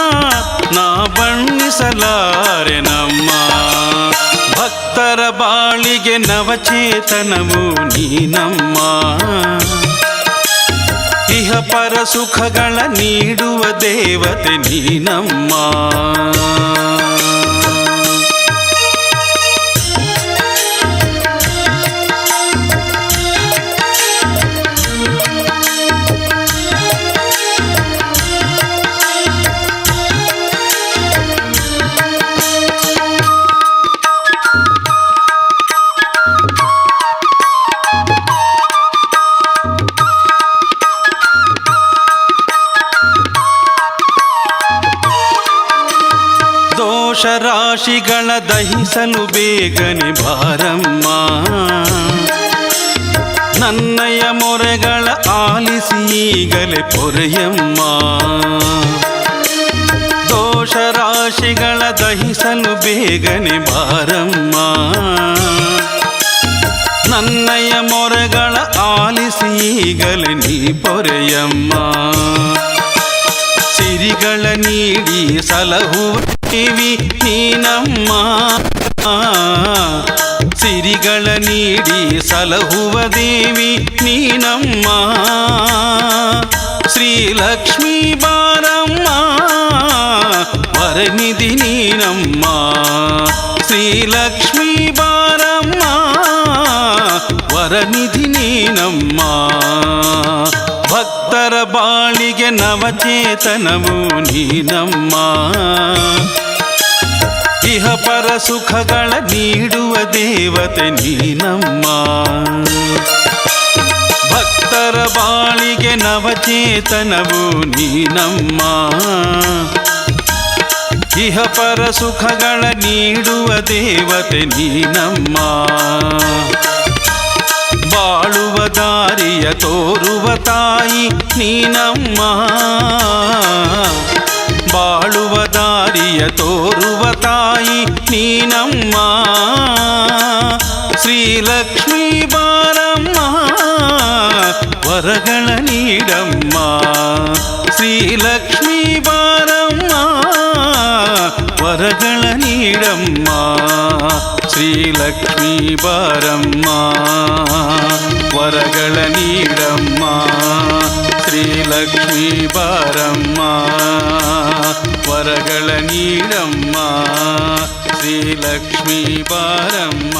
ನಾ ಬಣ್ಣಿಸಲಾರೆ ನಮ್ಮ. ಭಕ್ತರ ಬಾಳಿಗೆ ನವಚೇತನವು ನೀನಮ್ಮ. ಇಹ ಪರ ಸುಖಗಳ ನೀಡುವ ದೇವತೆ ನೀನಮ್ಮ. ದೋಷರಾಶಿಗಳ ದಹಿಸಲು ಬೇಗನೆ ಬಾರಮ್ಮ. ನನ್ನಯ ಮೊರೆಗಳ ಆಲಿಸಿ ಈಗಲೇ ಪೊರೆಯಮ್ಮ. ದೋಷರಾಶಿಗಳ ದಹಿಸಲು ಬೇಗನೆ ಬಾರಮ್ಮ. ನನ್ನಯ ಮೊರೆಗಳ ಆಲಿಸಿ ಈಗಲೇ ನೀ ಪೊರೆಯಮ್ಮ. ಸಿರಿಗಳ ನೀಡಿ ಸಲಹುವ ದೇವಿ ನೀನಮ್ಮ. ಸಿರಿಗಳ ನೀಡಿ ಸಲಹುವ ದೇವಿ ನೀನಮ್ಮ. ಶ್ರೀಲಕ್ಷ್ಮೀ ಬಾರಮ್ಮ ವರನಿಧಿ ನೀನಮ್ಮ. ಶ್ರೀಲಕ್ಷ್ಮೀ ಬಾರಮ್ಮ ವರನಿಧಿ ನೀನಮ್ಮ. ಭಕ್ತರ ಬಾಳಿಗೆ ನವಚೇತನವು ನೀನಮ್ಮ. ಇಹ ಪರ ಸುಖಗಳ ನೀಡುವ ದೇವತೆ ನೀನಮ್ಮ. ಭಕ್ತರ ಬಾಳಿಗೆ ನವಚೇತನವು ನೀನಮ್ಮ. ಇಹ ಪರ ಸುಖಗಳ ನೀಡುವ ದೇವತೆ ನೀನಮ್ಮ. ಬಾಳುವ ದಾರಿಯ ತೋರುವ ತಾಯಿ ನೀನಮ್ಮ. ಬಾಳುವ ದಾರಿಯ ತೋರುವ ತಾಯಿ ನೀನಮ್ಮ. ಶ್ರೀಲಕ್ಷ್ಮೀ ಬಾರಮ್ಮ ವರಗಳ ನೀಡಮ್ಮ. ಶ್ರೀಲಕ್ಷ್ಮೀ ಬಾರಮ್ಮ ವರಗಳ ನೀಡಮ್ಮ. ಶ್ರೀಲಕ್ಷ್ಮೀ ಬಾರಮ್ಮ ವರಗಳ ನೀಡಮ್ಮ. ಶ್ರೀಲಕ್ಷ್ಮೀ ಬಾರಮ್ಮ ವರಗಳ ನೀಡಮ್ಮ. ಶ್ರೀಲಕ್ಷ್ಮೀ ಬಾರಮ್ಮ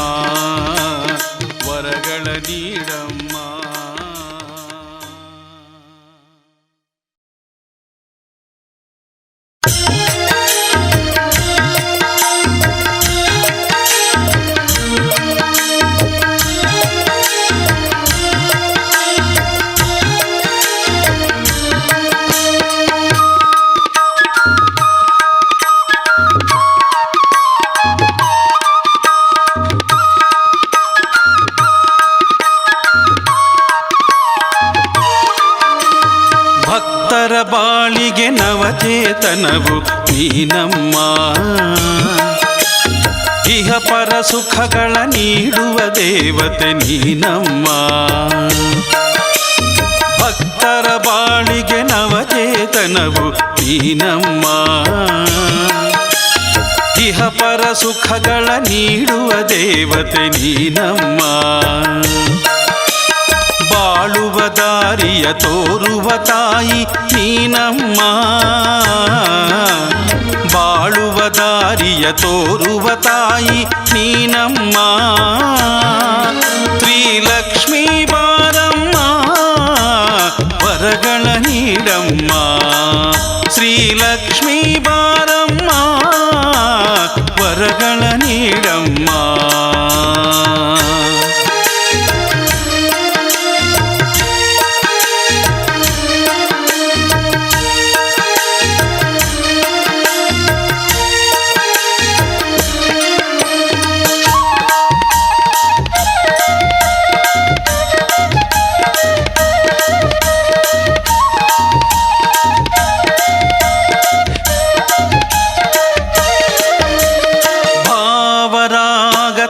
ವರಗಳ ನೀಡಮ್ಮ. ಚೇತನವು ನೀನಮ್ಮ. ಇಹ ಪರ ಸುಖಗಳ ನೀಡುವ ದೇವತೆ ನೀನಮ್ಮ. ಭಕ್ತರ ಬಾಳಿಗೆ ನವಚೇತನವು ನೀನಮ್ಮ. ಇಹ ಪರ ಸುಖಗಳ ನೀಡುವ ದೇವತೆ ನೀನಮ್ಮ. ಬಾಳುವ ದಾರಿಯ ತೋರುವ ತಾಯಿ ನೀನಮ್ಮ. ಬಾಳುವ ದಾರಿಯ ತೋರುವ ತಾಯಿ ನೀನಮ್ಮ. ಶ್ರೀಲಕ್ಷ್ಮೀ ಬಾರಮ್ಮ ವರಗಳ ನೀಡಮ್ಮ. ಶ್ರೀಲಕ್ಷ್ಮೀ ಬಾರಮ್ಮ ವರಗಳ ನೀಡಮ್ಮ.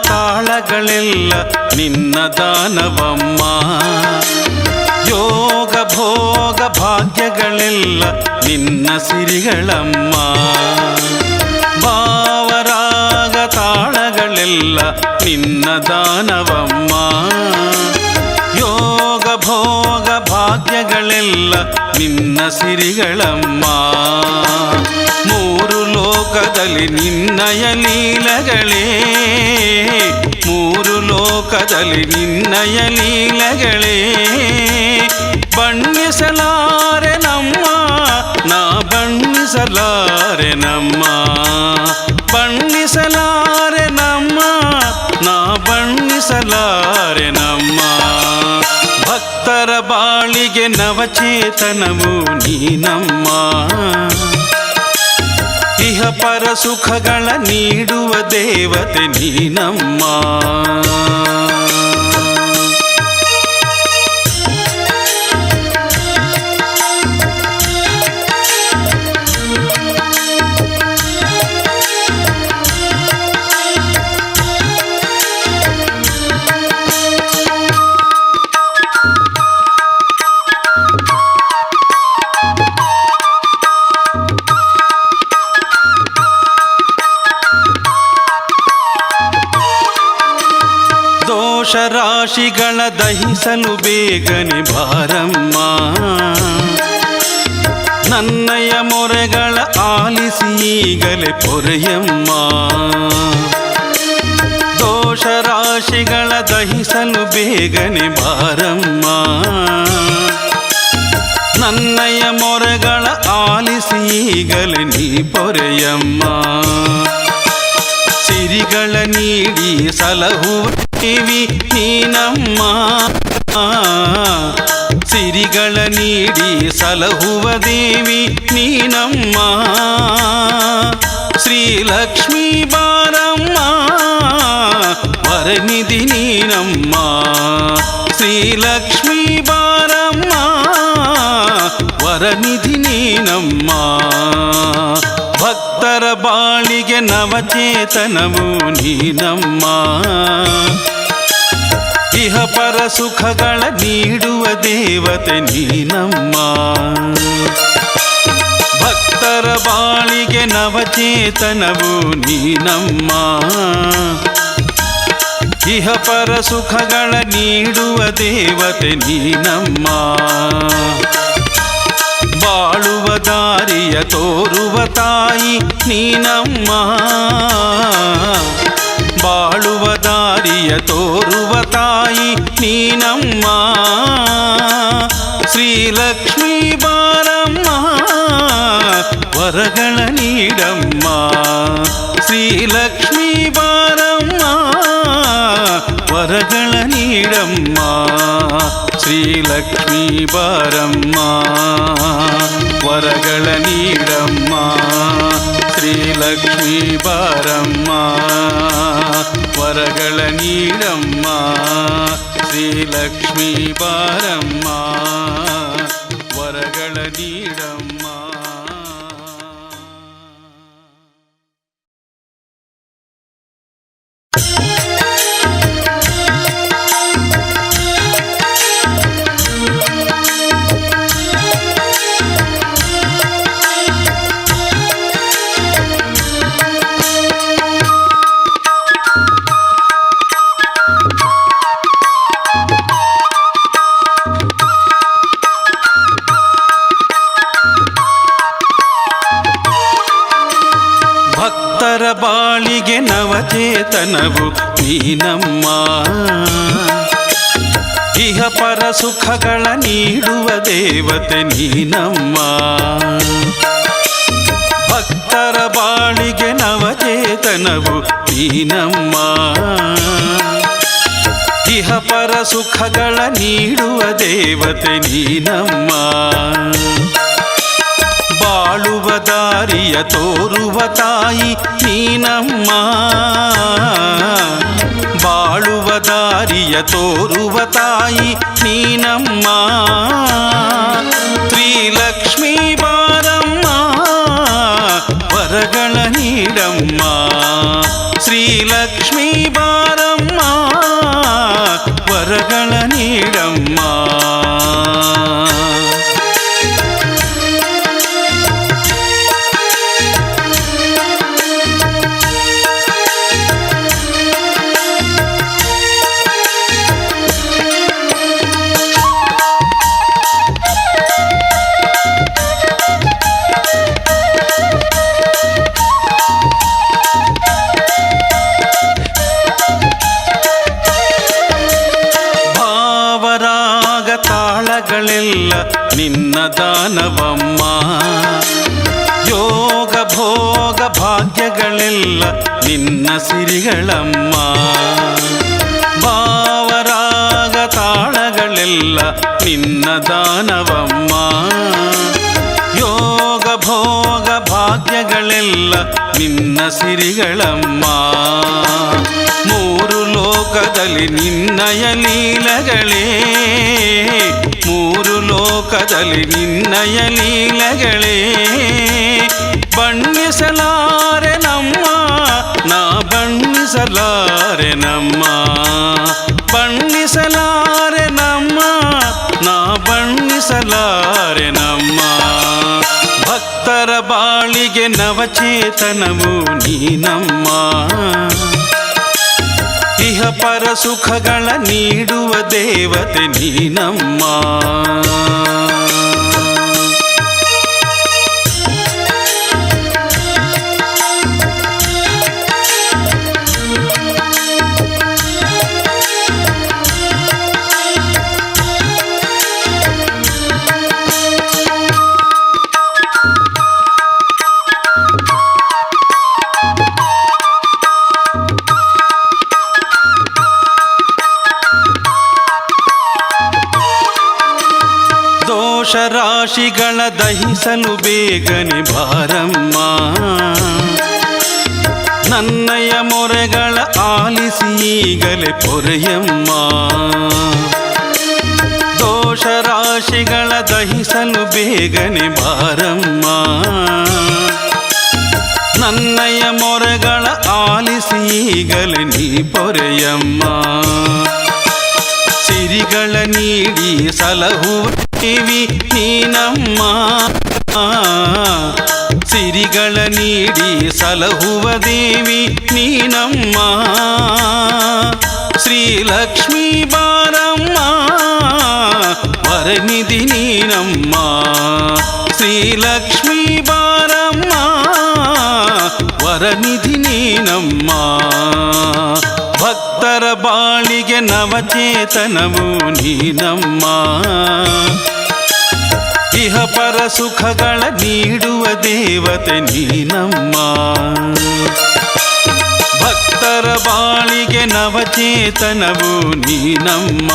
ತಾಳಗಳೆಲ್ಲ ನಿನ್ನ ದಾನವಮ್ಮ. ಯೋಗ ಭೋಗ ಭಾಗ್ಯಗಳೆಲ್ಲ ನಿನ್ನ ಸಿರಿಗಳಮ್ಮ. ಭಾವರಾಗ ತಾಳಗಳೆಲ್ಲ ನಿನ್ನ ದಾನವಮ್ಮ. ಯೋಗ ಭೋಗ ಭಾಗ್ಯಗಳೆಲ್ಲ ನಿನ್ನ ಸಿರಿಗಳಮ್ಮ. ಮೂರು ಲೋಕದಲ್ಲಿ ನಿನ್ನಯ ಲೀಲಗಳೇ. ಮೂರು ಲೋಕದಲ್ಲಿ ನಿನ್ನಯ ಲೀಲಗಳೇ. ಬಣ್ಣಿಸಲಾರೆ ನಮ್ಮ ನಾ ಬಣ್ಣಿಸಲಾರೆ ನಮ್ಮ. ಬಣ್ಣಿಸಲಾರೆ ನಮ್ಮ ನಾ ಬಣ್ಣಿಸಲಾರೆ ನಮ್ಮ. ಭಕ್ತರ ಬಾಳಿಗೆ ನವಚೇತನವು ನೀನಮ್ಮ. ಇಹ ಪರ ಸುಖಗಳ ನೀಡುವ ದೇವತೆ ನೀನಮ್ಮ. ದೋಷರಾಶಿಗಳ ದಹಿಸಲು ಬೇಗನೆ ಬಾರಮ್ಮ. ನನ್ನಯ ಮೊರೆಗಳ ಆಲಿಸಿ ಈಗಲೇ ಪೊರೆಯಮ್ಮ. ದೋಷರಾಶಿಗಳ ದಹಿಸಲು ಬೇಗನೆ ಬಾರಮ್ಮ. ನನ್ನಯ ಮೊರೆಗಳ ಆಲಿಸಿ ಈಗಲೇ ನೀ ಪೊರೆಯಮ್ಮ. ಸಿರಿಗಳ ನೀಡಿ ಸಲಹುವ ದೇವಿ ನೀನಮ್ಮ. ಸಿರಿಗಳ ನೀಡಿ ಸಲಹುವ ದೇವಿ ನೀನಮ್ಮ. ಶ್ರೀಲಕ್ಷ್ಮೀ ಬಾರಮ್ಮ ವರನಿಧಿ ನೀನಮ್ಮ. ಶ್ರೀಲಕ್ಷ್ಮೀ ಬಾರಮ್ಮ ವರನಿಧಿ ನೀನಮ್ಮ. ಭಕ್ತರ ಬಾಳಿಗೆ ನವಚೇತನವು ನೀನಮ್ಮ. ಇಹ ಪರ ಸುಖಗಳ ನೀಡುವ ದೇವತೆ ನೀನಮ್ಮ. ಭಕ್ತರ ಬಾಳಿಗೆ ನವಚೇತನವು ನೀನಮ್ಮ. ಇಹ ಪರ ಸುಖಗಳ ನೀಡುವ ದೇವತೆ ನೀನಮ್ಮ. ಬಾಳುವ ದಾರಿಯ ತೋರುವ ತಾಯಿ ನೀನಮ್ಮ. ಬಾಳುವ ದಾರಿಯ ತೋರುವ ತಾಯಿ ನೀನಮ್ಮ. ಶ್ರೀಲಕ್ಷ್ಮೀ ಬಾರಮ್ಮ ವರಗಳ ನೀಡಮ್ಮ. ಶ್ರೀಲಕ್ಷ್ಮೀ ಬಾರಮ್ಮ ವರಗಳ ನೀಡಮ್ಮ. ಶ್ರೀಲಕ್ಷ್ಮೀ ಬಾರಮ್ಮ ವರಗಳ ನೀಡಮ್ಮ. ಶ್ರೀಲಕ್ಷ್ಮೀ ಬಾರಮ್ಮ ವರಗಳ ನೀಡಮ್ಮ. ಶ್ರೀಲಕ್ಷ್ಮೀ ಬಾರಮ್ಮ ವರಗಳ ನೀಡಮ್ಮ. ಭಕ್ತರ ಬಾಳಿಗೆ ನವಚೇತನವು ನೀನಮ್ಮ. ಇಹ ಪರ ಸುಖಗಳ ನೀಡುವ ದೇವತೆ ನೀನಮ್ಮ. ಭಕ್ತರ ಬಾಳಿಗೆ ನವಚೇತನವು ನೀನಮ್ಮ. ಇಹ ಪರ ಸುಖಗಳ ನೀಡುವ ದೇವತೆ ನೀನಮ್ಮ. ಬಾಳುವ ದಾರಿಯ ತೋರುವ ತಾಯಿ ನೀನಮ್ಮ. ಬಾಳುವ ದಾರಿಯ ತೋರುವ ತಾಯಿ ನೀನಮ್ಮ. ಶ್ರೀಲಕ್ಷ್ಮೀ ಬಾರಮ್ಮ ವರಗಳ ನೀಡಮ್ಮ. ಶ್ರೀಲಕ್ಷ್ಮೀ ಬಾರಮ್ಮ ವರಗಳ ನೀಡಮ್ಮ. ತಾಳಗಳೆಲ್ಲ ನಿನ್ನ ದಾನವಮ್ಮ. ಯೋಗ ಭೋಗ ಭಾಗ್ಯಗಳೆಲ್ಲ ನಿನ್ನ ಸಿರಿಗಳಮ್ಮ. ಭಾವರಾಗ ತಾಳಗಳೆಲ್ಲ ನಿನ್ನ ದಾನವಮ್ಮ. ಯೋಗ ಭೋಗ ಭಾಗ್ಯಗಳೆಲ್ಲ ನಿನ್ನ ಸಿರಿಗಳಮ್ಮ. ಮೂರು ಲೋಕದಲ್ಲಿ ನಿನ್ನಯ ಲೀಲಗಳೇ. ಮೂರು ಲೋಕದಲ್ಲಿ ನಿನ್ನಯ ಲೀಲಗಳೇ. ಬಣ್ಣಿಸಲಾರೆ ನಮ್ಮ ನಾ ಬಣ್ಣಿಸಲಾರೆ ನಮ್ಮ. ಬಣ್ಣಿಸಲಾರೆ ನಮ್ಮ ನಾ ಬಣ್ಣಿಸಲಾರೆ ನಮ್ಮ. ಭಕ್ತರ ಬಾಳಿಗೆ ನವಚೇತನವು ನೀನಮ್ಮ. ಇಹ ಪರ ಸುಖಗಳ ನೀಡುವ ದೇವತೆ ನೀನಮ್ಮ. ದೋಷರಾಶಿಗಳ ದಹಿಸಲು ಬೇಗನೆ ಬಾರಮ್ಮ. ನನ್ನಯ ಮೊರೆಗಳ ಆಲಿಸಿ ಈಗಲೇ ಪೊರೆಯಮ್ಮ. ದೋಷರಾಶಿಗಳ ದಹಿಸಲು ಬೇಗನೆ ಬಾರಮ್ಮ. ನನ್ನಯ ಮೊರೆಗಳ ಆಲಿಸಿ ಈಗಲೇ ನೀ ಪೊರೆಯಮ್ಮ. ಸಿರಿಗಳ ನೀಡಿ ಸಲಹುವ ದೇವಿ ನೀನಮ್ಮ. ಸಿರಿಗಳ ನೀಡಿ ಸಲಹುವ ದೇವಿ ನೀನಮ್ಮ. ಶ್ರೀಲಕ್ಷ್ಮೀ ಬಾರಮ್ಮ ವರನಿಧಿ ನೀನಮ್ಮ. ಶ್ರೀಲಕ್ಷ್ಮೀ ಬಾರಮ್ಮ ವರನಿಧಿ ನೀನಮ್ಮ. ಭಕ್ತರ ಬಾಳಿಗೆ ನವಚೇತನವು ನೀನಮ್ಮ. ಇಹ ಪರ ಸುಖಗಳ ನೀಡುವ ದೇವತೆ ನೀನಮ್ಮ. ಭಕ್ತರ ಬಾಳಿಗೆ ನವಚೇತನವು ನೀನಮ್ಮ.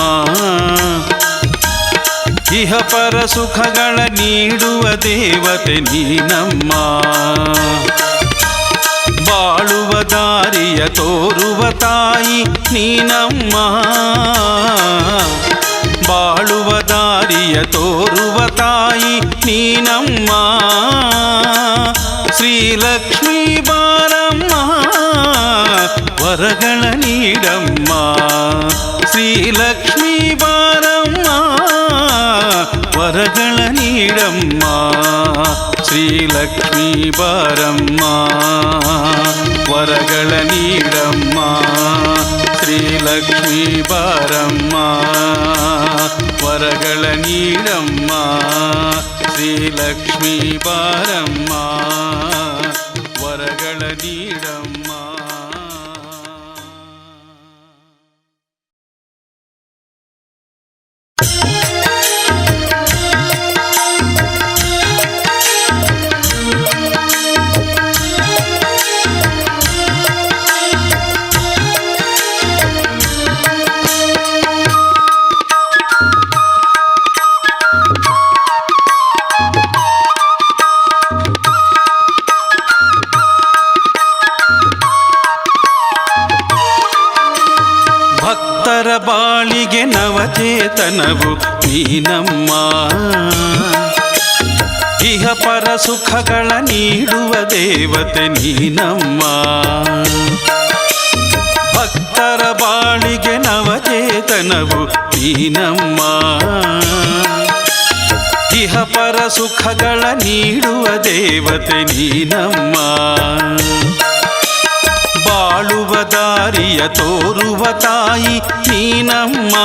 ಇಹ ಪರ ಸುಖಗಳ ನೀಡುವ ದೇವತೆ ನೀನಮ್ಮ. ಬಾಳುವ ದಾರಿಯ ತೋರುವ ತಾಯಿ ನೀನಮ್ಮ. ಬಾಳುವ ದಾರಿಯ ತೋರುವ ತಾಯಿ ನೀನಮ್ಮ. ಶ್ರೀಲಕ್ಷ್ಮೀ ಬಾರಮ್ಮ ವರಗಳ ನೀಡಮ್ಮ. ಶ್ರೀಲಕ್ಷ್ಮೀ ಬಾರಮ್ಮ ವರಗಳ ನೀಡಮ್ಮ. ಶ್ರೀಲಕ್ಷ್ಮೀ ಬಾರಮ್ಮ ವರಗಳ ನೀಡಮ್ಮ. ಶ್ರೀಲಕ್ಷ್ಮೀ ಬಾರಮ್ಮ ವರಗಳ ನೀಡಮ್ಮ. ಶ್ರೀಲಕ್ಷ್ಮೀ ಬಾರಮ್ಮ ವರಗಳ ನೀಡಮ್ಮ. ಭಕ್ತರ ಬಾಳಿಗೆ ನವಚೇತನವು ನೀನಮ್ಮ. ಇಹ ಪರ ಸುಖಗಳ ನೀಡುವ ದೇವತೆ ನೀನಮ್ಮ. ಭಕ್ತರ ಬಾಳಿಗೆ ನವಚೇತನವು ನೀನಮ್ಮ. ಇಹ ಪರ ಸುಖಗಳ ನೀಡುವ ದೇವತೆ ನೀನಮ್ಮ. ಬಾಳುವ ದಾರಿಯ ತೋರುವ ತಾಯಿ ನೀನಮ್ಮ.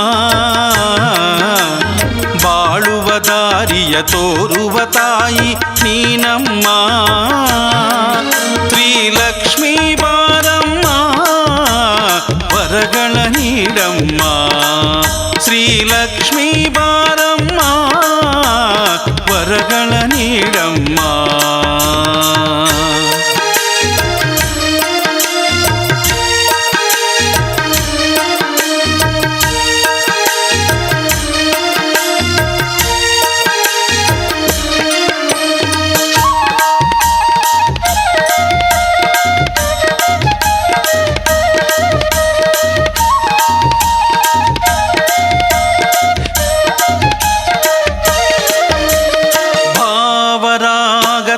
ಬಾಳುವ ದಾರಿಯ ತೋರುವ ತಾಯಿ ನೀನಮ್ಮ. ಶ್ರೀಲಕ್ಷ್ಮೀ ಬಾರಮ್ಮ ವರಗಳ ನೀಡಮ್ಮ. ಶ್ರೀಲಕ್ಷ್ಮೀ ಬಾರಮ್ಮ ವರಗಳ ನೀಡಮ್ಮ.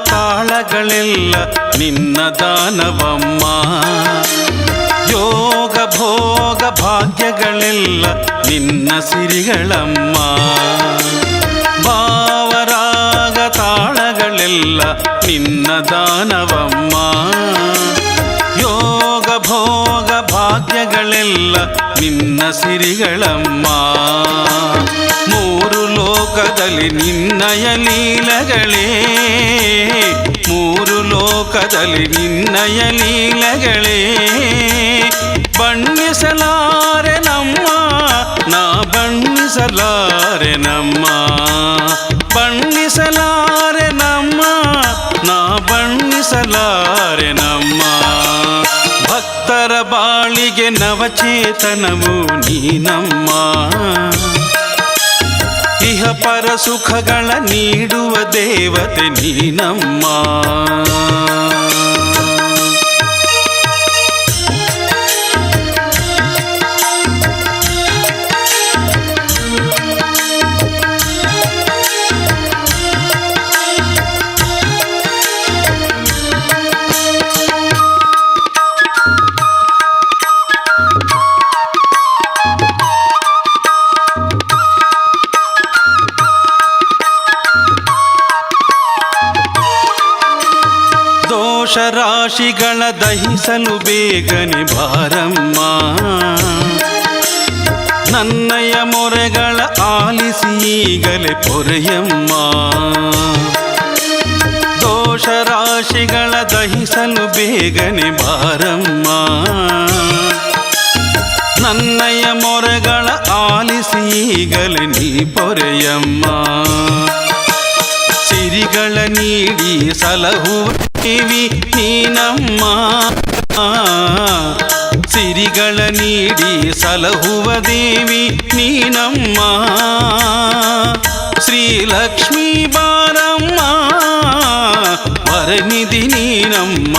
ತಾಳಗಳೆಲ್ಲ ನಿನ್ನ ದಾನವಮ್ಮ. ಯೋಗ ಭೋಗ ಭಾಗ್ಯಗಳೆಲ್ಲ ನಿನ್ನ ಸಿರಿಗಳಮ್ಮ. ಭಾವರಾಗ ತಾಳಗಳೆಲ್ಲ ನಿನ್ನ ದಾನವಮ್ಮ. ಯೋಗ ಭೋಗ ಭಾಗ್ಯಗಳೆಲ್ಲ ನಿನ್ನ ಸಿರಿಗಳಮ್ಮ. ಮೂರು ಲೋಕದಲ್ಲಿ ನಿನ್ನಯ ಲೀಲಗಳೇ. ಮೂರು ಲೋಕದಲ್ಲಿ ನಿನ್ನಯ ಲೀಲಗಳೇ. ಬಣ್ಣಿಸಲಾರೆ ನಮ್ಮ ನಾ ಬಣ್ಣಿಸಲಾರೆ ನಮ್ಮ. ಬಣ್ಣಿಸಲಾರೆ ನಮ್ಮ ನಾ ಬಣ್ಣಿಸಲಾರೆ ನಮ್ಮ. ಭಕ್ತರ ಬಾಳಿಗೆ ನವಚೇತನವು ನೀನಮ್ಮ. ಇಹ ಪರ ಸುಖಗಳ ನೀಡುವ ದೇವತೆ ನೀನಮ್ಮ. ದೋಷರಾಶಿಗಳ ದಹಿಸಲು ಬೇಗನೆ ಬಾರಮ್ಮ. ನನ್ನಯ ಮೊರೆಗಳ ಆಲಿಸಿ ಈಗಲೇ ಪೊರೆಯಮ್ಮ. ದೋಷರಾಶಿಗಳ ದಹಿಸಲು ಬೇಗನೆ ಬಾರಮ್ಮ. ನನ್ನಯ ಮೊರೆಗಳ ಆಲಿಸಿ ಈಗಲೇ ನೀ ಪೊರೆಯಮ್ಮ. ಸಿರಿಗಳ ನೀಡಿ ಸಲಹುವ ದೇವಿ ನೀನಮ್ಮ. ಸಿರಿಗಳ ನೀಡಿ ಸಲಹುವ ದೇವಿ ನೀನಮ್ಮ. ಶ್ರೀಲಕ್ಷ್ಮೀ ಬಾರಮ್ಮ ವರನಿಧಿ ನೀನಮ್ಮ.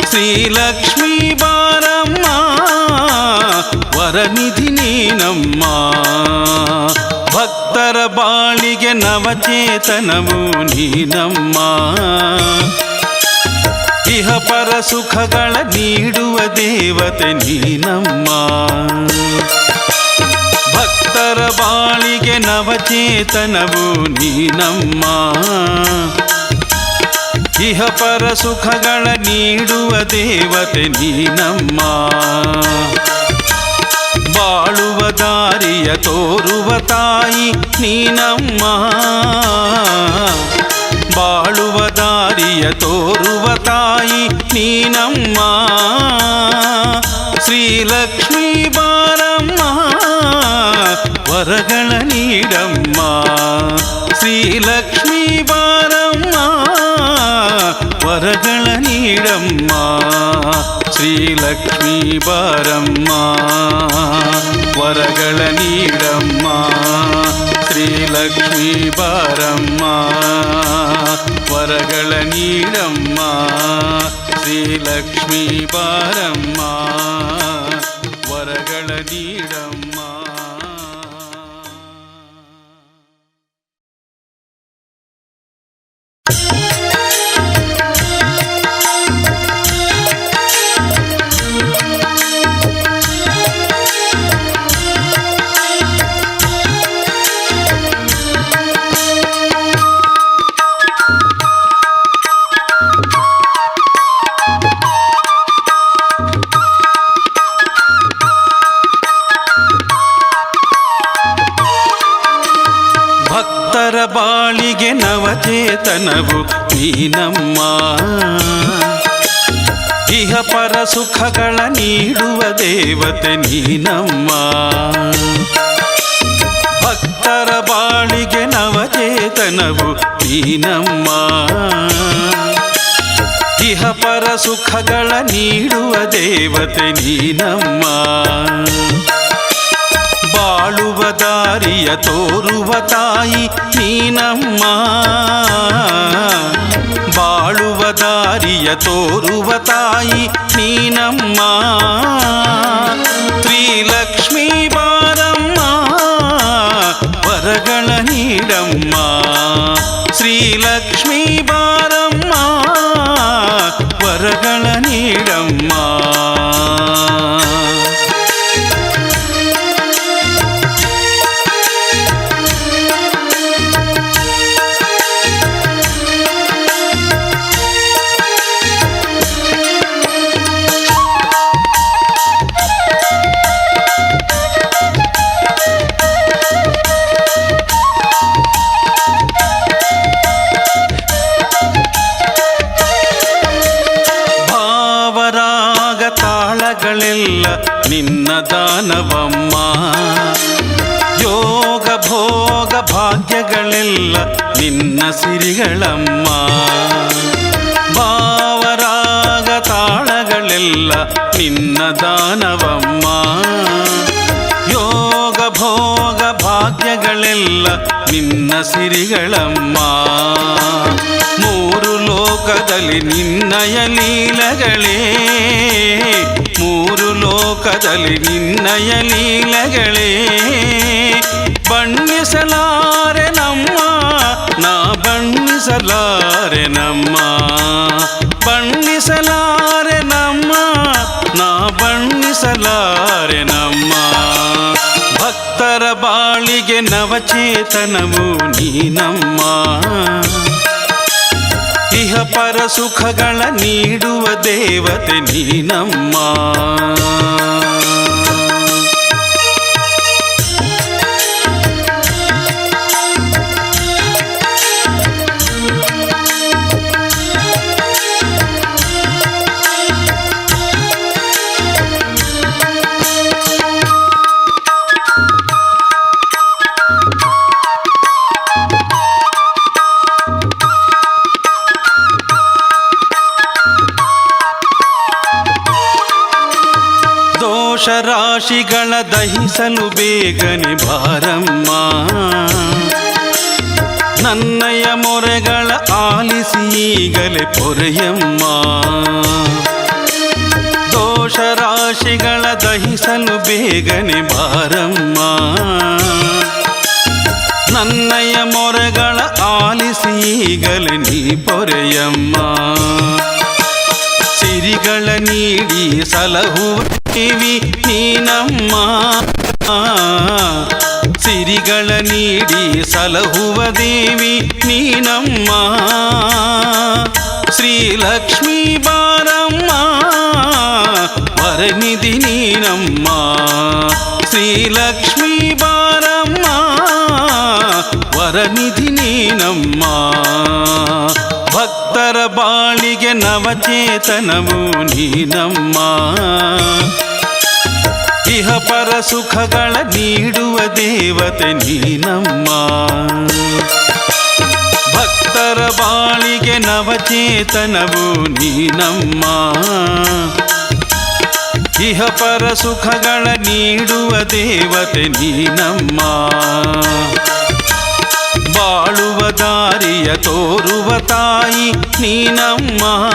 ಶ್ರೀಲಕ್ಷ್ಮೀ ಬಾರಮ್ಮ ವರನಿಧಿ ನೀನಮ್ಮ. ಭಕ್ತರ ಬಾಳಿಗೆ ನವಚೇತನವು ನೀನಮ್ಮ. ಇಹ ಪರ ಸುಖಗಳ ನೀಡುವ ದೇವತೆ ನೀನಮ್ಮ. ಭಕ್ತರ ಬಾಳಿಗೆ ನವಚೇತನವು ನೀನಮ್ಮ. ಇಹ ಪರ ಸುಖಗಳ ನೀಡುವ ದೇವತೆ ನೀನಮ್ಮ. ಬಾಳುವ ದಾರಿಯ ತೋರುವ ತಾಯಿ ನೀನಮ್ಮ. ಬಾಳುವ ದಾರಿಯ ತೋರುವ ತಾಯಿ ನೀನಮ್ಮ ಶ್ರೀಲಕ್ಷ್ಮೀ ಬಾರಮ್ಮ ವರಗಳ ನೀಡಮ್ಮ ಶ್ರೀಲಕ್ಷ್ಮೀ ಬಾರಮ್ಮ ವರಗಳ ನೀಡಮ್ಮ ಶ್ರೀಲಕ್ಷ್ಮೀ ಬಾರಮ್ಮ ವರಗಳ ನೀಡಮ್ಮ ಶ್ರೀಲಕ್ಷ್ಮೀ ಬಾರಮ್ಮ ವರಗಳ ನೀಡಮ್ಮ ಶ್ರೀಲಕ್ಷ್ಮೀ ಬಾರಮ್ಮ ವರಗಳ ನೀಡಮ್ಮ. ಭಕ್ತರ ಬಾಳಿಗೆ ನವಚೇತನವು ನೀನಮ್ಮ ಇಹ ಪರ ಸುಖಗಳ ನೀಡುವ ದೇವತೆ ನೀನಮ್ಮ ಭಕ್ತರ ಬಾಳಿಗೆ ನವಚೇತನವು ನೀನಮ್ಮ ಇಹ ಪರ ಸುಖಗಳ ನೀಡುವ ದೇವತೆ ನೀನಮ್ಮ ಬಾಳುವ ದಾರಿಯ ತೋರುವ ತಾಯಿ ನೀನಮ್ಮ ಬಾಳುವ ದಾರಿಯ ತೋರುವ ತಾಯಿ ನೀನಮ್ಮ ಶ್ರೀಲಕ್ಷ್ಮೀ ಬಾರಮ್ಮ ವರಗಳ ನೀಡಮ್ಮ ಶ್ರೀಲಕ್ಷ್ಮೀ ಬಾರಮ್ಮ ವರಗಳ ನೀಡಮ್ಮ. ತಾಳಗಳೆಲ್ಲ ನಿನ್ನ ದಾನವಮ್ಮ ಯೋಗ ಭೋಗ ಭಾಗ್ಯಗಳೆಲ್ಲ ನಿನ್ನ ಸಿರಿಗಳಮ್ಮ ಭಾವರಾಗ ತಾಳಗಳೆಲ್ಲ ನಿನ್ನ ದಾನವಮ್ಮ ಯೋಗ ಭೋಗ ಭಾಗ್ಯಗಳೆಲ್ಲ ನಿನ್ನ ಸಿರಿಗಳಮ್ಮ ಮೂರು ಲೋಕದಲ್ಲಿ ನಿನ್ನಯ ಲೀಲಗಳೇ ಮೂರು ಲೋಕದಲ್ಲಿ ನಿನ್ನಯ ಲೀಲಗಳೇ ಬಣ್ಣಿಸಲಾರೆ ನಮ್ಮ ನಾ ಬಣ್ಣಿಸಲಾರೆ ನಮ್ಮ ಬಣ್ಣಿಸಲಾರೆ ನಮ್ಮ ನಾ ಬಣ್ಣಿಸಲಾರೆ ನಮ್ಮ ಭಕ್ತರ ಬಾಳಿಗೆ ನವಚೇತನವು ನೀನಮ್ಮ ಇಹ ಪರ ಸುಖಗಳ ನೀಡುವ ದೇವತೆ ನೀನಮ್ಮ ರಾಶಿಗಳ ದಹಿಸಲು ಬೇಗನೆ ಬಾರಮ್ಮ ನನ್ನಯ ಮೊರೆಗಳ ಆಲಿಸಿ ಈಗಲೇ ಪೊರೆಯಮ್ಮ ದೋಷ ರಾಶಿಗಳ ದಹಿಸಲು ಬೇಗನೆ ಬಾರಮ್ಮ ನನ್ನಯ ಮೊರೆಗಳ ಆಲಿಸಿ ಈಗಲೇ ನೀ ಪೊರೆಯಮ್ಮ ಸಿರಿಗಳ ನೀಡಿ ಸಲಹುವ ದೇವಿ ನೀನಮ್ಮ ಸಿರಿಗಳ ನೀಡಿ ಸಲಹುವ ದೇವಿ ನೀನಮ್ಮ ಶ್ರೀಲಕ್ಷ್ಮೀ ಬಾರಮ್ಮ ವರನಿಧಿ ನೀನಮ್ಮ ಶ್ರೀಲಕ್ಷ್ಮೀ ಬಾರಮ್ಮ ವರನಿಧಿ ನೀನಮ್ಮ ಭಕ್ತರ ಭಕ್ತರ ಬಾಳಿಗೆ ನವಚೇತನವು ನೀನಮ್ಮ. ಇಹ ಪರ ಸುಖಗಳ ನೀಡುವ ದೇವತೆ ನೀನಮ್ಮ. ಭಕ್ತರ ಬಾಳಿಗೆ ನವಚೇತನವು ನೀನಮ್ಮ. ಇಹ ಪರ ಸುಖಗಳ ನೀಡುವ ದೇವತೆ ನೀನಮ್ಮ. ಬಾಳುವ ದಾರಿಯ ತೋರುವ ತಾಯಿ ನೀನಮ್ಮ.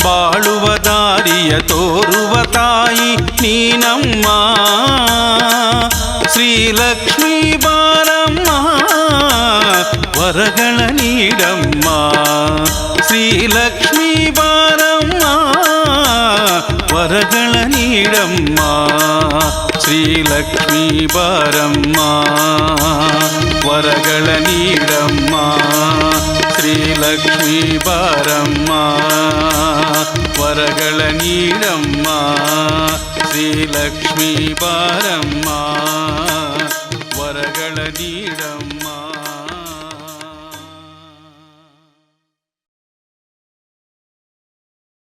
ಬಾಳುವ ದಾರಿಯ ತೋರುವ ತಾಯಿ ನೀನಮ್ಮ. ಶ್ರೀಲಕ್ಷ್ಮೀ ಬಾರಮ್ಮ ವರಗಳ ನೀಡಮ್ಮ. ಶ್ರೀಲಕ್ಷ್ಮೀ ಬಾರಮ್ಮ ವರಗಳ ನೀಡಮ್ಮ. ಶ್ರೀಲಕ್ಷ್ಮೀ ಬಾರಮ್ಮ ವರಗಳ ನೀಡಮ್ಮ. ಶ್ರೀಲಕ್ಷ್ಮೀ ಬಾರಮ್ಮ ವರಗಳ ನೀಡಮ್ಮ. ಶ್ರೀಲಕ್ಷ್ಮೀ ಬಾರಮ್ಮ.